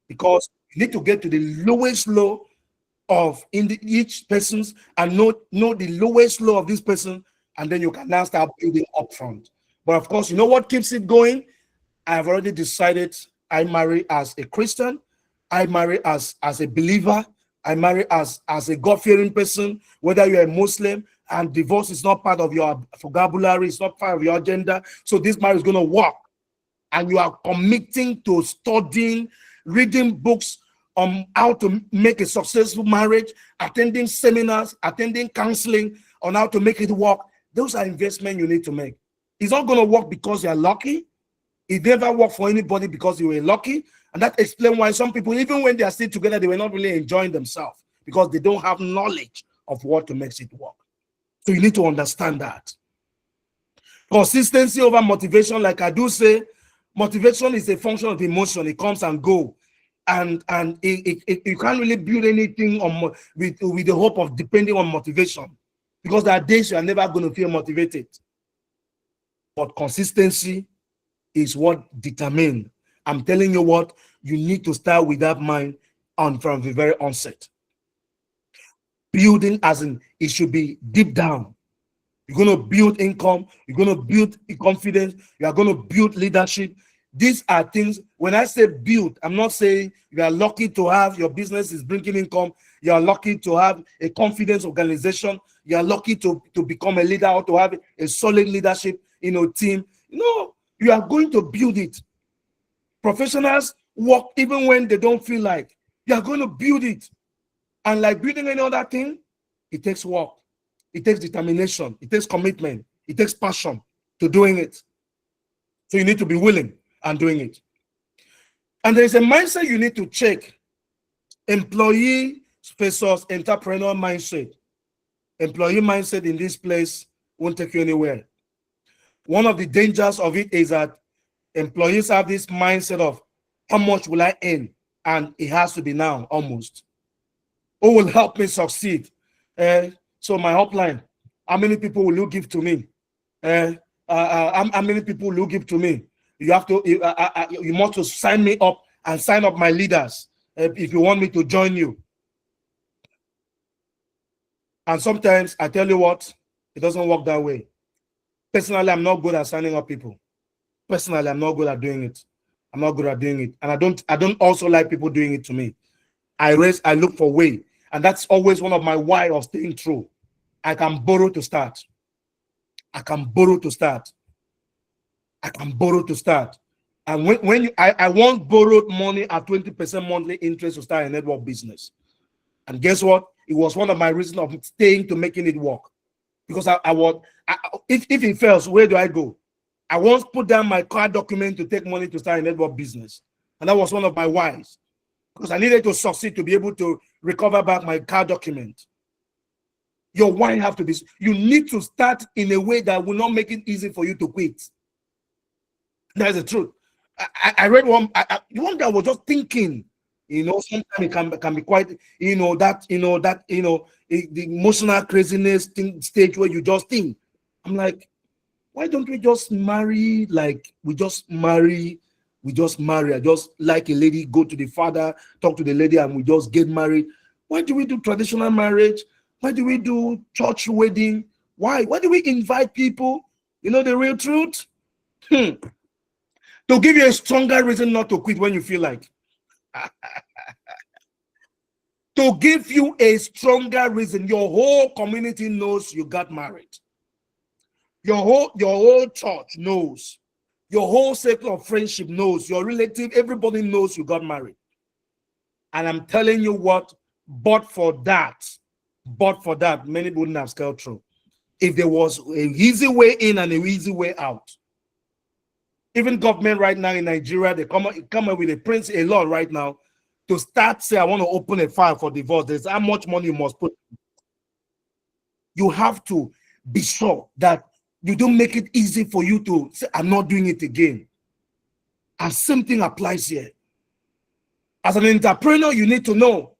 Because you need to get to the lowest low of each person's and know the lowest low of this person, and then you can now start building up front. But of course, you know what keeps it going? I've already decided I marry as a Christian. I marry as a believer. I marry as a God-fearing person, whether you're a Muslim, and divorce is not part of your vocabulary, it's not part of your agenda. So this marriage is going to work. And you are committing to studying, reading books on how to make a successful marriage, attending seminars, attending counseling on how to make it work. Those are investments you need to make. It's not going to work because you're lucky. It never worked for anybody because you were lucky. And that explains why some people, even when they are still together, they were not really enjoying themselves because they don't have knowledge of what to make it work. So you need to understand that. Consistency over motivation, like I do say, motivation is a function of emotion. It comes and go, and you can't really build anything on with the hope of depending on motivation, because there are days you are never going to feel motivated. But consistency is what determines. I'm telling you what, you need to start with that mind on from the very onset. Building, as in it should be deep down. You're going to build income. You're going to build confidence. You are going to build leadership. These are things, when I say build, I'm not saying you are lucky to have your business is bringing income. You are lucky to have a confidence organization. You are lucky to become a leader or to have a solid leadership team. No, you are going to build it. Professionals work even when they don't feel like. You are going to build it. And like building any other thing, it takes work. It takes determination. It takes commitment. It takes passion to doing it. So you need to be willing and doing it. And there is a mindset you need to check. Employee versus entrepreneur mindset. Employee mindset in this place won't take you anywhere. One of the dangers of it is that employees have this mindset of how much will I earn? And it has to be now almost. Who will help me succeed? So my upline, how many people will you give to me? How many people will you give to me? You have to, you must to sign me up and sign up my leaders if you want me to join you. And sometimes I tell you what, it doesn't work that way. Personally, I'm not good at signing up people. Personally, I'm not good at doing it. I'm not good at doing it. And I don't also like people doing it to me. I look for way. And that's always one of my why of staying true. I can borrow to start. I can borrow to start. I can borrow to start. And when I once borrowed money at 20% monthly interest to start a network business. And guess what? It was one of my reasons of staying to making it work. Because if it fails, where do I go? I once put down my car document to take money to start a network business. And that was one of my whys. Because I needed to succeed to be able to recover back my car document. Your why have to be, you need to start in a way that will not make it easy for you to quit. That's the truth. I read one day I was just thinking, sometimes it can be quite, the emotional craziness stage where you just think. I'm like, why don't we just marry? Like we just marry. I just like a lady, go to the father, talk to the lady, and we just get married. Why do we do traditional marriage? Why do we do church wedding? Why do we invite people? You know the real truth? To give you a stronger reason not to quit when you feel like. To give you a stronger reason. Your whole community knows you got married. Your whole church knows. Your whole circle of friendship knows. Your relative, everybody knows you got married. And I'm telling you what, but for that, many wouldn't have scaled through. If there was an easy way in and an easy way out. Even government right now in Nigeria, they come up with a law right now to start say, I want to open a file for divorce. There's how much money you must put. You have to be sure that you don't make it easy for you to say, I'm not doing it again. And same thing applies here. As an entrepreneur, you need to know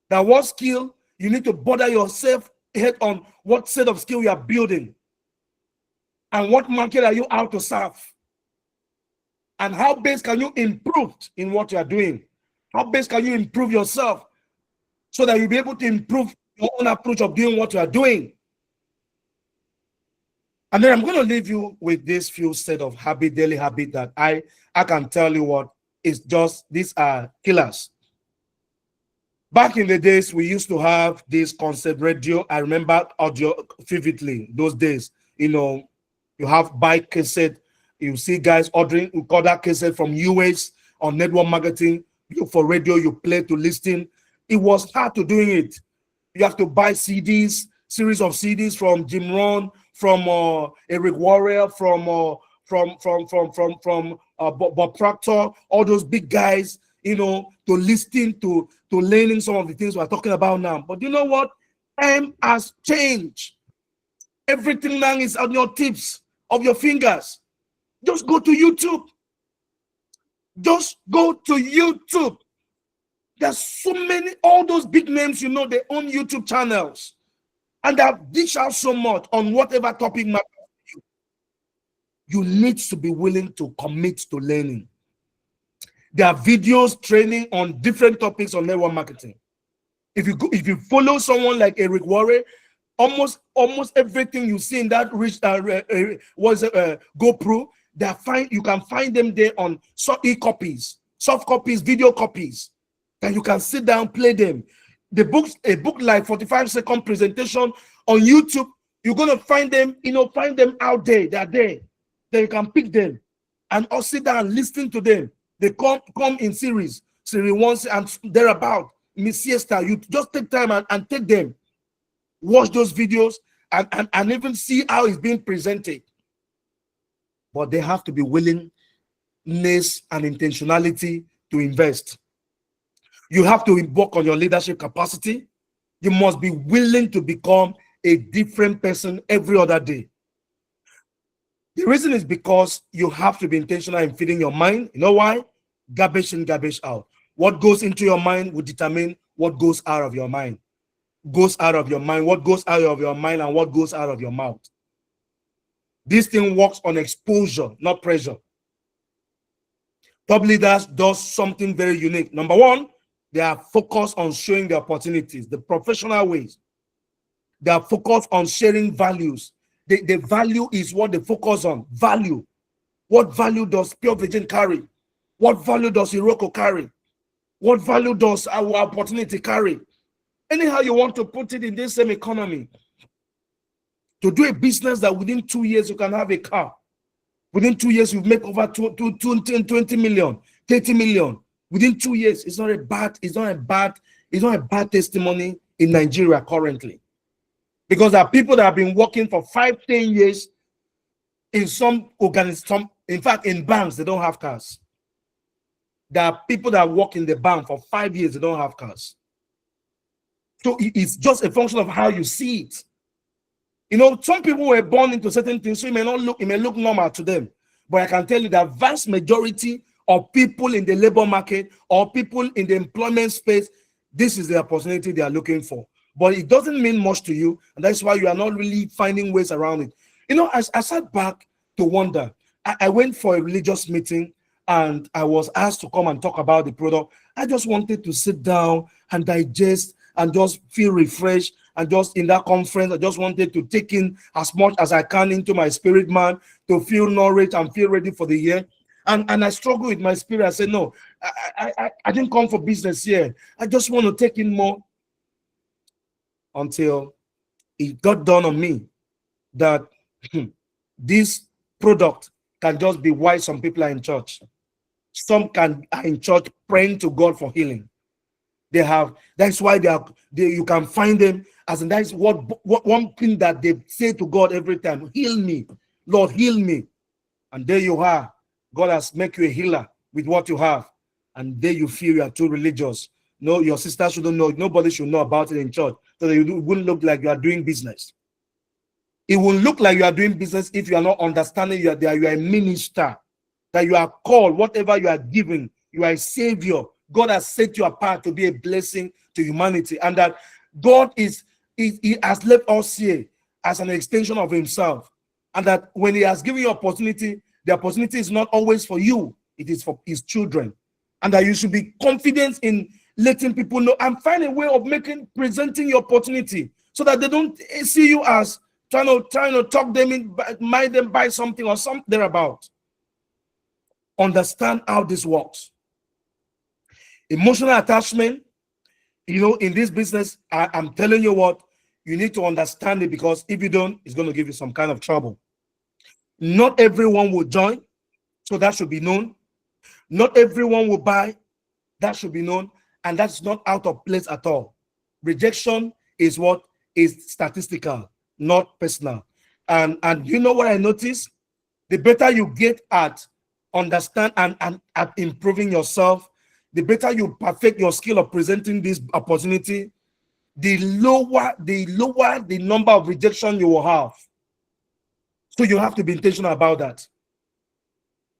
that what skill you need to bother yourself head on, what set of skill you are building, and what market are you out to serve, and how best can you improve in what you are doing. How best can you improve yourself so that you'll be able to improve your own approach of doing what you are doing. And then I'm going to leave you with this few set of daily habit that I can tell you what is just, these are killers. Back in the days, we used to have this concept radio. I remember audio vividly those days. You have bike cassette. You see guys ordering, we call that cassette from US on network marketing. For radio, you play to listen. It was hard to doing it. You have to buy CDs, series of CDs from Jim Rohn, from Eric Warrior, from Bob Proctor, all those big guys, to listen to learning some of the things we're talking about now. But you know what? Time has changed. Everything now is on your tips. of your fingers. Just go to YouTube. Just go to YouTube. There's so many, all those big names, you know, they own YouTube channels. And they've dished out so much on whatever topic matters to you. You need to be willing to commit to learning. There are videos training on different topics on network marketing. If you follow someone like Eric Worre, almost everything you see in that GoPro, you can find them there on e-copies, soft copies, video copies, and you can sit down, play them. A book like 45-second presentation on YouTube, you're gonna find them, find them out there. They're there. Then you can pick them and all sit down and listen to them. They come in series 1 and thereabout. Miss Siesta, you just take time and take them, watch those videos and even see how it's being presented. But they have to be willingness and intentionality to invest. You have to work on your leadership capacity. You must be willing to become a different person every other day. The reason is because you have to be intentional in feeding your mind. You know why? Garbage in, garbage out. What goes into your mind will determine what goes out of your mind. Goes out of your mind, what goes out of your mind, and what goes out of your mouth. This thing works on exposure, not pressure. Top leaders do something very unique. Number one, they are focused on showing the opportunities, the professional ways. They are focused on sharing values. The value is what they focus on. Value. What value does Pure Virgin carry? What value does Iroko carry? What value does our opportunity carry? Anyhow you want to put it in this same economy. To do a business that within 2 years you can have a car. Within 2 years you make over 20 million, 30 million. Within 2 years, it's not a bad testimony in Nigeria currently. Because there are people that have been working for 5-10 years in some organizations. In fact, in banks, they don't have cars. There are people that work in the bank for 5 years, they don't have cars. So it's just a function of how you see it. Some people were born into certain things, so it may look normal to them. But I can tell you that vast majority of people in the labor market or people in the employment space, this is the opportunity they are looking for. But it doesn't mean much to you, and that's why you are not really finding ways around it. I sat back to wonder. I went for a religious meeting, and I was asked to come and talk about the product. I just wanted to sit down and digest and just feel refreshed. And just in that conference, I just wanted to take in as much as I can into my spirit, man, to feel nourished and feel ready for the year. And I struggle with my spirit. I said, no, I didn't come for business here. I just want to take in more. Until it got done on me that this product can just be why some people are in church. Some are in church praying to God for healing. That's why you can find them as in that's what one thing that they say to God every time: heal me, Lord, heal me. And there you are. God has made you a healer with what you have. And there you feel you are too religious. No, your sister shouldn't know. Nobody should know about it in church. So that it wouldn't look like you are doing business. It will look like you are doing business if you are not understanding you are a minister, that you are called, whatever you are given, you are a savior. God has set you apart to be a blessing to humanity, and that God he has left us here as an extension of himself, and that when he has given you opportunity, the opportunity is not always for you, it is for his children, and that you should be confident in letting people know and find a way of presenting your opportunity so that they don't see you as trying to talk them in, mind them buy something or something thereabout. Understand how this works. Emotional attachment, in this business, I'm telling you what, you need to understand it, because if you don't, it's going to give you some kind of trouble. Not everyone will join, so that should be known. Not everyone will buy, that should be known. And that's not out of place at all. Rejection is what is statistical, not personal. And you know what I noticed? The better you get at understand and at improving yourself, the better you perfect your skill of presenting this opportunity, the lower the number of rejection you will have. So you have to be intentional about that.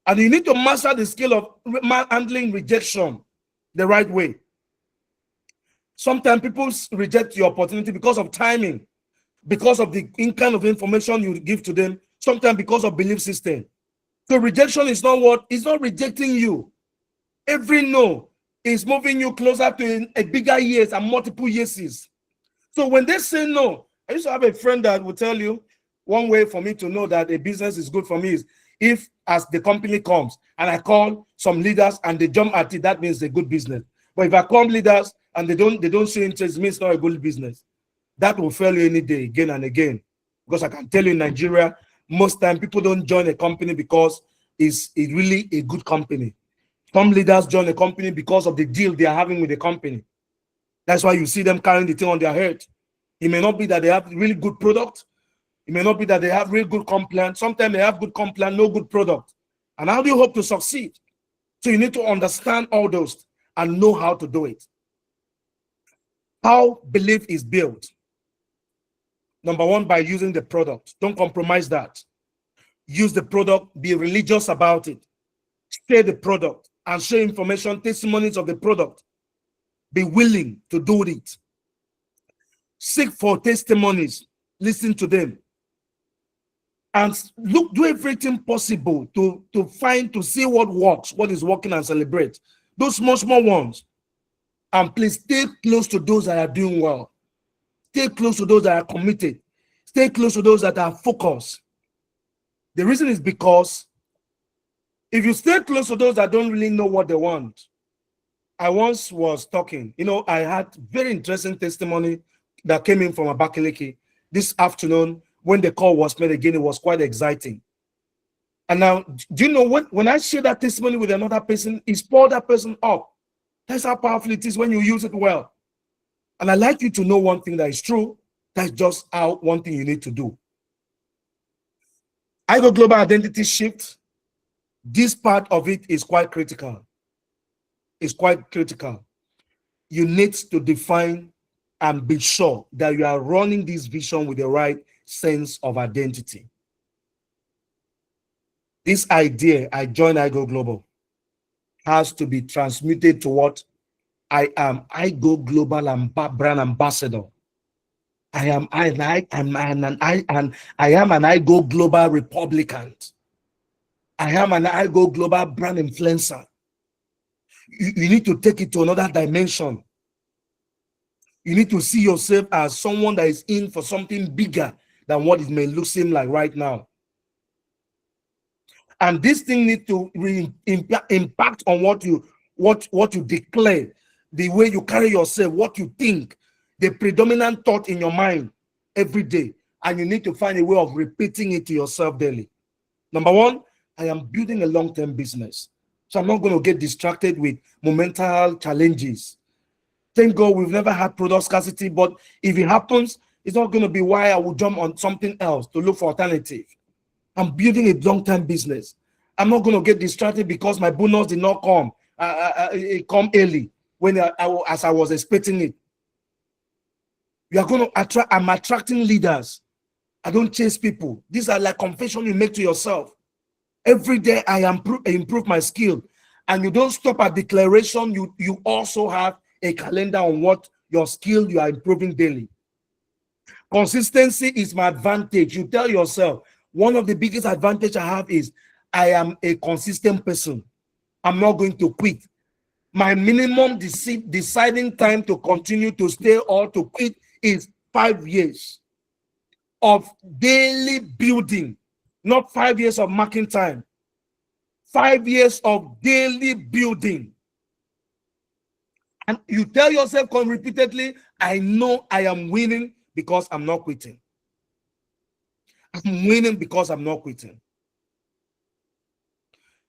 And you need to master the skill of handling rejection the right way. Sometimes people reject your opportunity because of timing, because of the kind of information you give to them, sometimes because of belief system. So rejection is not what, it's not rejecting you. Every no is moving you closer to a bigger yes and multiple yeses. So when they say no, I used to have a friend that would tell you one way for me to know that a business is good for me is if as the company comes and I call some leaders and they jump at it, that means a good business. But if I call leaders and they don't show interest, it means not a good business. That will fail you any day, again and again. Because I can tell you in Nigeria, most time people don't join a company because it's really a good company. Some leaders join a company because of the deal they are having with the company. That's why you see them carrying the thing on their head. It may not be that they have really good product. It may not be that they have really good complaint. Sometimes they have good complaint, no good product. And how do you hope to succeed? So you need to understand all those and know how to do it. How belief is built. Number one, by using the product. Don't compromise that. Use the product, be religious about it. Share the product and share information, testimonies of the product. Be willing to do it. Seek for testimonies, listen to them. And do everything possible to see what works, what is working, and celebrate those small ones. And please stay close to those that are doing well. Stay close to those that are committed. Stay close to those that are focused. The reason is because if you stay close to those that don't really know what they want. I once was talking, I had very interesting testimony that came in from Abakaliki this afternoon. When the call was made again, it was quite exciting. And now, do you know when I share that testimony with another person, it's pour that person up. That's how powerful it is when you use it well. And I'd like you to know one thing that is true. That's just one thing you need to do. Igoglobal identity shift. This part of it is quite critical. It's quite critical. You need to define and be sure that you are running this vision with the right sense of identity. This idea, I joined Igoglobal, has to be transmuted to what I am. Igoglobal brand ambassador. I am an Igoglobal Republican. I am an Igoglobal brand influencer. You need to take it to another dimension. You need to see yourself as someone that is in for something bigger than what it may seem like right now. And this thing needs to impact on what you declare, the way you carry yourself, what you think, the predominant thought in your mind every day. And you need to find a way of repeating it to yourself daily. Number one, I am building a long-term business. So I'm not going to get distracted with momental challenges. Thank God we've never had product scarcity, but if it happens, it's not going to be why I will jump on something else to look for alternative. I'm building a long-term business. I'm not going to get distracted because my bonus did not come. It come early when as I was expecting it. You are going to attract. I'm attracting leaders. I don't chase people. These are like confession you make to yourself. Every day I improve my skill, and you don't stop at declaration. You also have a calendar on what your skill you are improving daily. Consistency is my advantage. You tell yourself, one of the biggest advantage I have is I am a consistent person. I'm not going to quit. My minimum deciding time to continue to stay or to quit is 5 years of daily building, not 5 years of marking time. 5 years of daily building. And you tell yourself repeatedly, I know I am winning because I'm not quitting. I'm winning because I'm not quitting.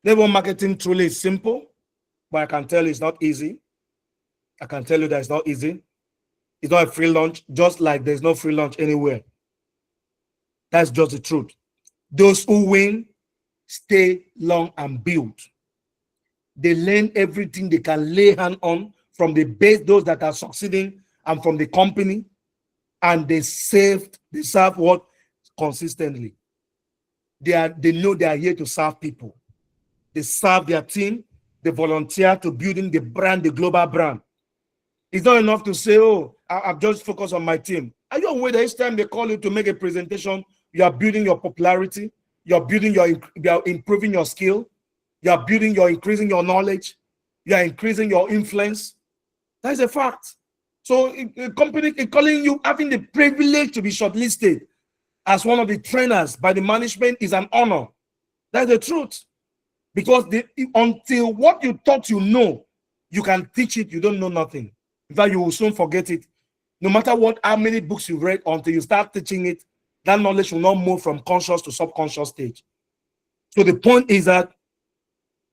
Network marketing truly is simple, but I can tell you it's not easy. I can tell you that it's not easy. It's not a free lunch, just like there's no free lunch anywhere. That's just the truth. Those who win stay long and build. They learn everything they can lay hand on from the base, those that are succeeding, and from the company, and they serve what consistently. They know they are here to serve people. They serve their team. They volunteer to building the brand, the global brand. It's not enough to say, oh, I've just focused on my team. Are you aware that each time they call you to make a presentation, you are building your popularity, you're improving your skill, you're increasing your knowledge, you are increasing your influence? That is a fact. So a company calling you, having the privilege to be shortlisted as one of the trainers by the management is an honor. That's the truth. Because until what you thought you know, you can teach it, you don't know nothing. In fact, you will soon forget it. No matter how many books you've read, until you start teaching it, that knowledge will not move from conscious to subconscious stage. So the point is that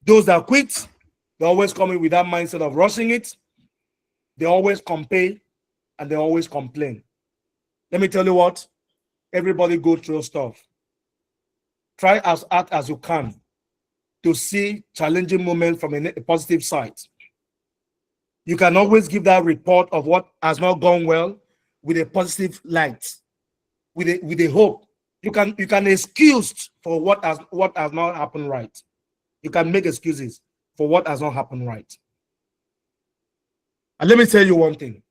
those that quit, they always come in with that mindset of rushing it. They always compare and they always complain. Let me tell you what, everybody go through stuff. Try as hard as you can to see challenging moments from a positive side. You can always give that report of what has not gone well with a positive light, with a hope. You can excuse for what has not happened right. You can make excuses for what has not happened right. And let me tell you one thing.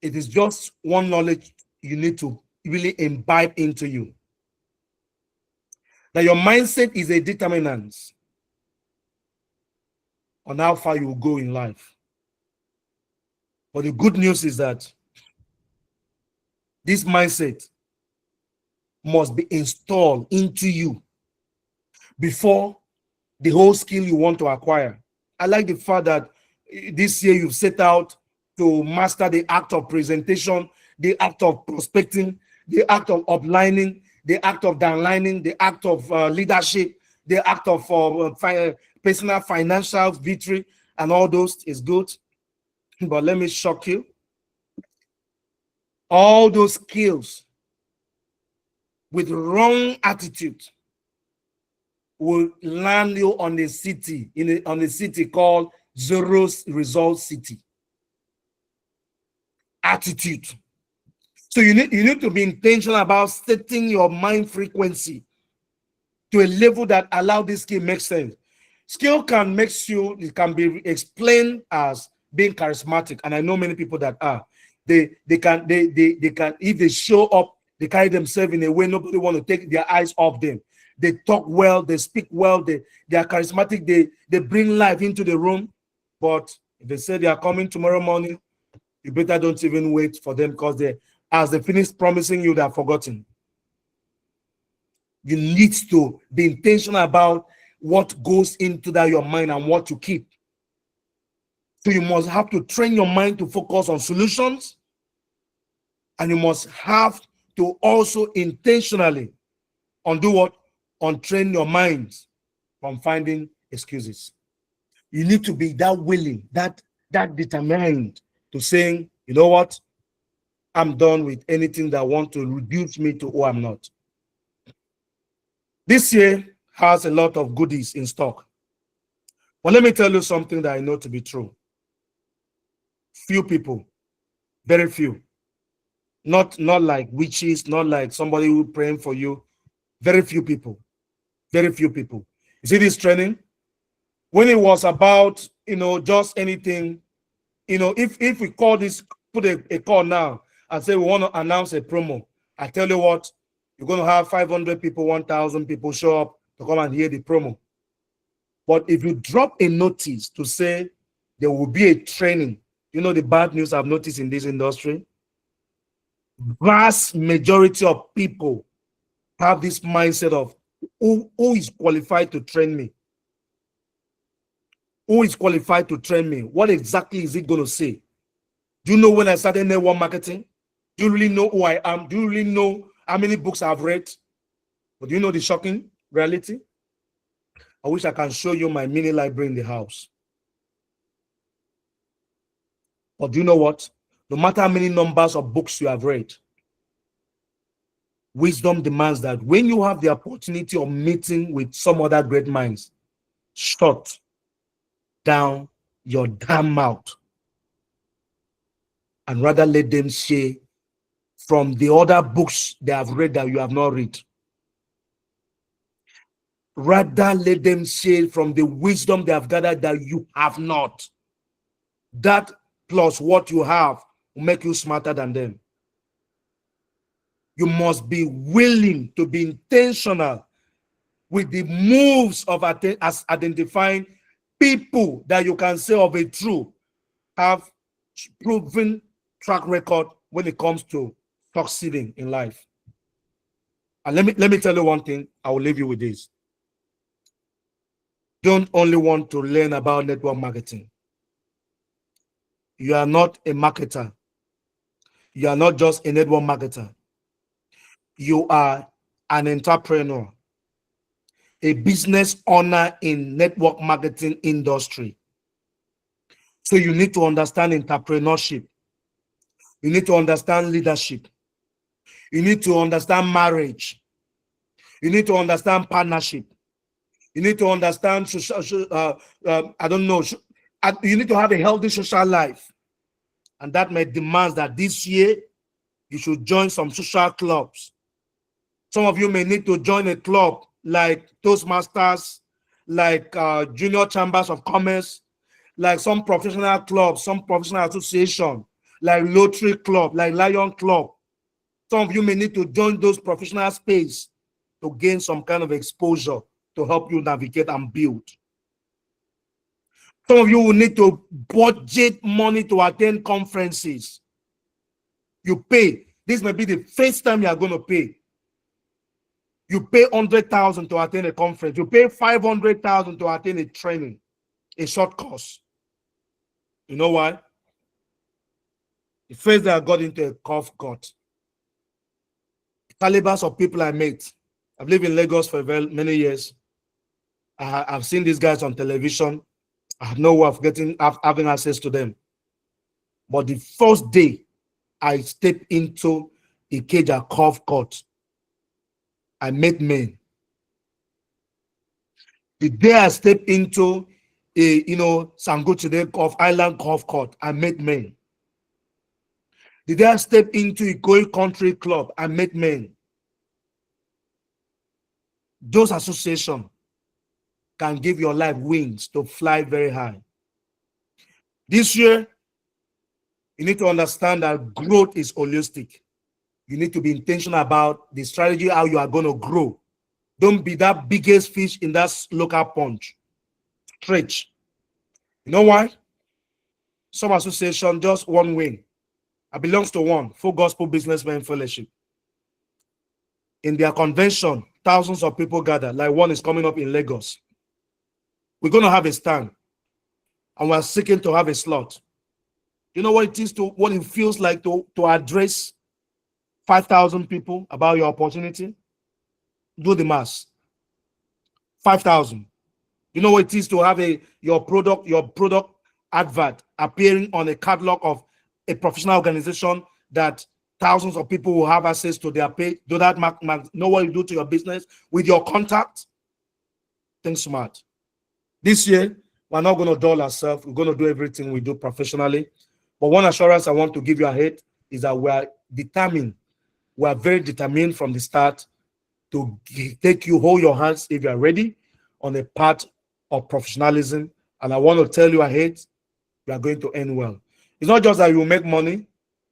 It is just one knowledge you need to really imbibe into you. That your mindset is a determinant on how far you will go in life. But the good news is that this mindset must be installed into you before the whole skill you want to acquire. I like the fact that this year you've set out to master the act of presentation, the act of prospecting, the act of uplining, the act of downlining, the act of leadership, the act of personal financial victory, and all those is good. But let me shock you. All those skills with wrong attitude will land you on a city, on a city called zero result city. Attitude. So you need to be intentional about setting your mind frequency to a level that allow this skill make sense. Skill can it can be explained as being charismatic, and I know many people that are. They can if they show up, they carry themselves in a way nobody want to take their eyes off them. They talk well, they speak well, they are charismatic, they bring life into the room. But if they say they are coming tomorrow morning, you better don't even wait for them, because as they finish promising you, they are forgotten. You need to be intentional about what goes into your mind and what you keep. So you must have to train your mind to focus on solutions, and you must have to also intentionally train your mind from finding excuses. You need to be that willing, that determined to saying, you know what, I'm done with anything that want to reduce me to who I'm not. This year has a lot of goodies in stock. But let me tell you something that I know to be true. Few people, very few, not like witches, not like somebody who praying for you. Very few people. You see this training? When it was about, just anything, if we call this, put a call now and say we want to announce a promo, I tell you what, you're going to have 500 people, 1,000 people show up to come and hear the promo. But if you drop a notice to say there will be a training, the bad news I've noticed in this industry, vast majority of people have this mindset of who is qualified to train me? Who is qualified to train me? What exactly is it going to say? Do you know when I started network marketing? Do you really know who I am? Do you really know how many books I've read? But do you know the shocking reality? I wish I can show you my mini library in the house. But do you know what? No matter how many numbers of books you have read, wisdom demands that when you have the opportunity of meeting with some other great minds, shut down your damn mouth and rather let them share from the other books they have read that you have not read. Rather, let them share from the wisdom they have gathered that you have not. That plus what you have will make you smarter than them. You must be willing to be intentional with the moves of as identifying people that you can say of a true have proven track record when it comes to succeeding in life. And let me tell you one thing. I will leave you with this. Don't only want to learn about network marketing. You are not a marketer. You are not just a network marketer. You are an entrepreneur, a business owner in network marketing industry. So you need to understand entrepreneurship. You need to understand leadership. You need to understand marriage. You need to understand partnership. You need to understand social, I don't know. You need to have a healthy social life. And that may demand that this year you should join some social clubs. Some of you may need to join a club like Toastmasters, like Junior Chambers of Commerce, like some professional clubs, some professional association, like Rotary Club, like Lion Club. Some of you may need to join those professional space to gain some kind of exposure to help you navigate and build. Some of you will need to budget money to attend conferences. You pay. This may be the first time you are going to pay. You pay 100,000 to attend a conference. You pay 500,000 to attend a training, a short course. You know why? The first day I got into a cough cut, calibers of people I met. I've lived in Lagos for many years. I've seen these guys on television. I have no way of having access to them. But the first day I stepped into a cage at cough cut, I met men. The day I stepped into a Sangochide Island cough cut, I met men. The day I stepped into a Ikoi Country Club, I met men. Those associations can give your life wings to fly very high. This year, you need to understand that growth is holistic. You need to be intentional about the strategy, how you are going to grow. Don't be that biggest fish in that local pond. Stretch. You know why? Some association, just one wing. I belongs to one, Full Gospel Businessmen Fellowship. In their convention, thousands of people gather, like one is coming up in Lagos. We're going to have a stand, and we're seeking to have a slot. You know what it feels like to address 5,000 people about your opportunity? Do the math. 5,000. You know what it is to have your product advert appearing on a catalog of a professional organization that thousands of people will have access to their page. Do that, know what you do to your business with your contact? Think smart. This year, we're not going to dull ourselves. We're going to do everything we do professionally. But one assurance I want to give you ahead is that we are determined. We are very determined from the start to hold your hands if you are ready on a path of professionalism. And I want to tell you ahead, you are going to end well. It's not just that you will make money,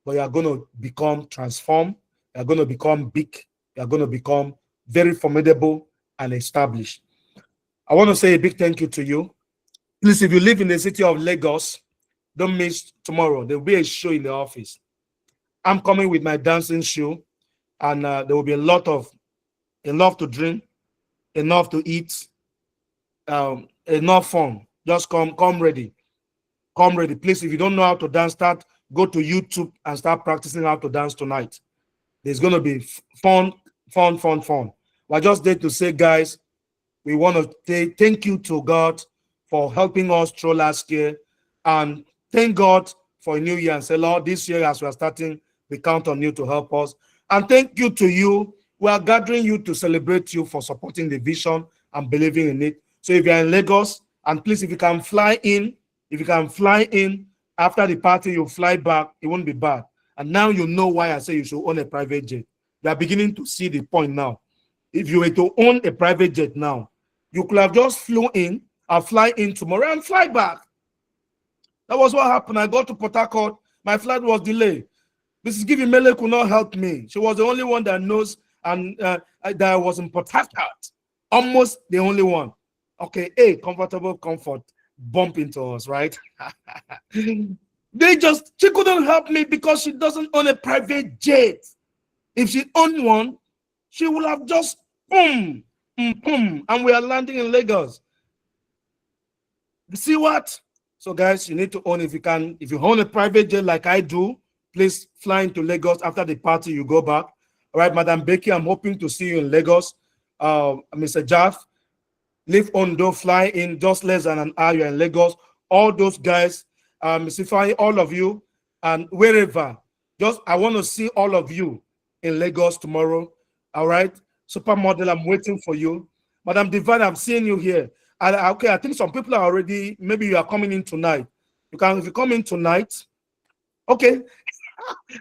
but you are going to become transformed. You are going to become big. You are going to become very formidable and established. I want to say a big thank you to you. Please, if you live in the city of Lagos, don't miss tomorrow. There will be a show in the office. I'm coming with my dancing show, and there will be enough to drink, enough to eat, enough fun. Just come ready. Come ready. Please, if you don't know how to dance, go to YouTube and start practicing how to dance tonight. There's going to be fun. We're just there to say, guys, we want to say thank you to God for helping us through last year, and thank God for a new year, and say, Lord, this year as we are starting, we count on you to help us. And thank you to you. We are gathering you to celebrate you for supporting the vision and believing in it. So if you're in Lagos, and please, if you can fly in after the party, you fly back, it won't be bad. And now you know why I say you should own a private jet. You are beginning to see the point now. If you were to own a private jet now, You could have just flew in, I'll fly in tomorrow and fly back. That was what happened. I got to Port Harcourt. My flight was delayed. Mrs. Giving Mele could not help me. She was the only one that knows and that I was in Port Harcourt. Almost the only one. Okay, comfortable comfort bump into us, right? She couldn't help me because she doesn't own a private jet. If she owned one, she would have just boom, boom, and we are landing in Lagos. You see what? So guys, you need to own, if you can, if you own a private jet like I do, please fly into Lagos. After the party, you go back. All right, Madam Becky, I'm hoping to see you in Lagos. Mr. Jaff, leave Ondo, fly in just less than an hour, you're in Lagos. All those guys, Mr. Fai, all of you, and wherever. Just, I want to see all of you in Lagos tomorrow. All right, Supermodel, I'm waiting for you. Madam Divine, I'm seeing you here. Okay, I think some people are already, maybe you are coming in tonight. If you come in tonight, okay.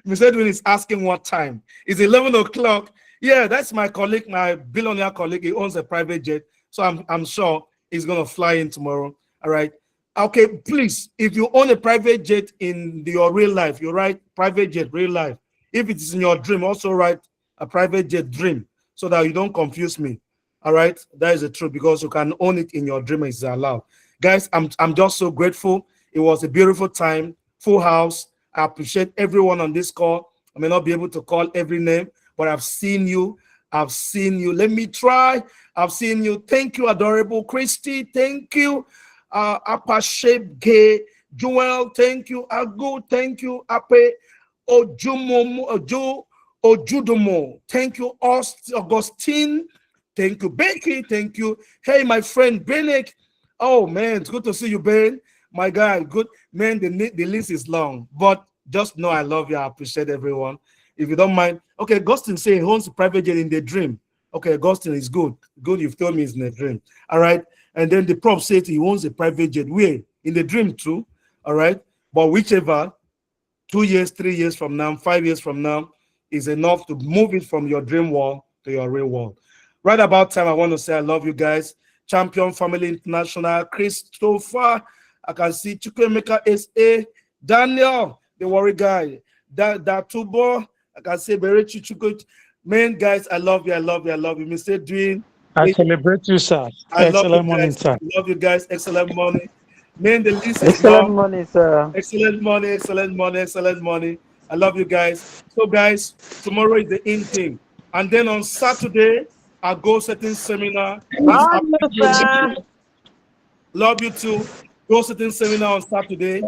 Mr. Edwin is asking what time. It's 11 o'clock. Yeah, that's my colleague, my billionaire colleague. He owns a private jet. So I'm sure he's going to fly in tomorrow. All right. Okay, please, if you own a private jet in your real life, you write private jet, real life. If it is in your dream, also write a private jet dream so that you don't confuse me. All right, that is the truth, because you can own it in your dream. It's allowed. Guys, I'm just so grateful. It was a beautiful time, full house. I appreciate everyone on this call. I may not be able to call every name, but I've seen you. I've seen you. Let me try. I've seen you. Thank you, adorable Christy. Thank you, Apa Shape Gay Joel. Thank you, Agu. Thank you, Ape Ojudomo. Thank you, Augustine. Thank you, Becky. Thank you. Hey, my friend Benek. Oh man, it's good to see you, Ben. My guy, good man. The list is long, but just know I love you. I appreciate everyone. If you don't mind, okay. Augustine say he owns a private jet in the dream. Okay, Augustine is good. Good, you've told me it's in the dream. All right. And then the prop said he owns a private jet. Where? In the dream too. All right. But whichever, 2 years, 3 years from now, 5 years from now, is enough to move it from your dream world to your real world. Right about time, I want to say I love you guys. Champion Family International, Christopher, I can see Chukwemeka S.A., Daniel, the worry guy, Tubo, I can say Berechi Chukut. Man, guys, I love you, I love you, I love you. Mr. Dream, I celebrate you, sir. I love you Excellent morning, guys. sir. Love you guys. Excellent morning. Man, the list is Excellent long. morning, sir. Excellent morning, excellent morning, excellent morning. I love you guys. So, guys, tomorrow is the in thing. And then on Saturday, our goal setting seminar is Sir. love you too. Goal setting seminar on Saturday.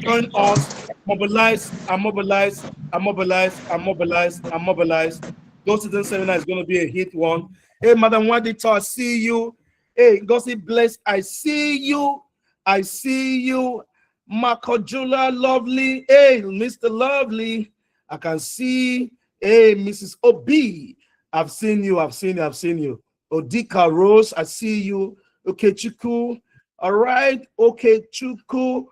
Join us, mobilize and mobilize and mobilize and mobilize and mobilize. Goal setting seminar is going to be a hit one. Hey, Madam Wadita, I see you. Hey, Gossip Bless, I see you. I see you. Marco Jula, lovely. Hey, Mr. Lovely. I can see. Hey, Mrs. OB. I've seen you. I've seen you. I've seen you. Odika Rose, I see you. Okay, Chuku. All right. Okay, Chuku.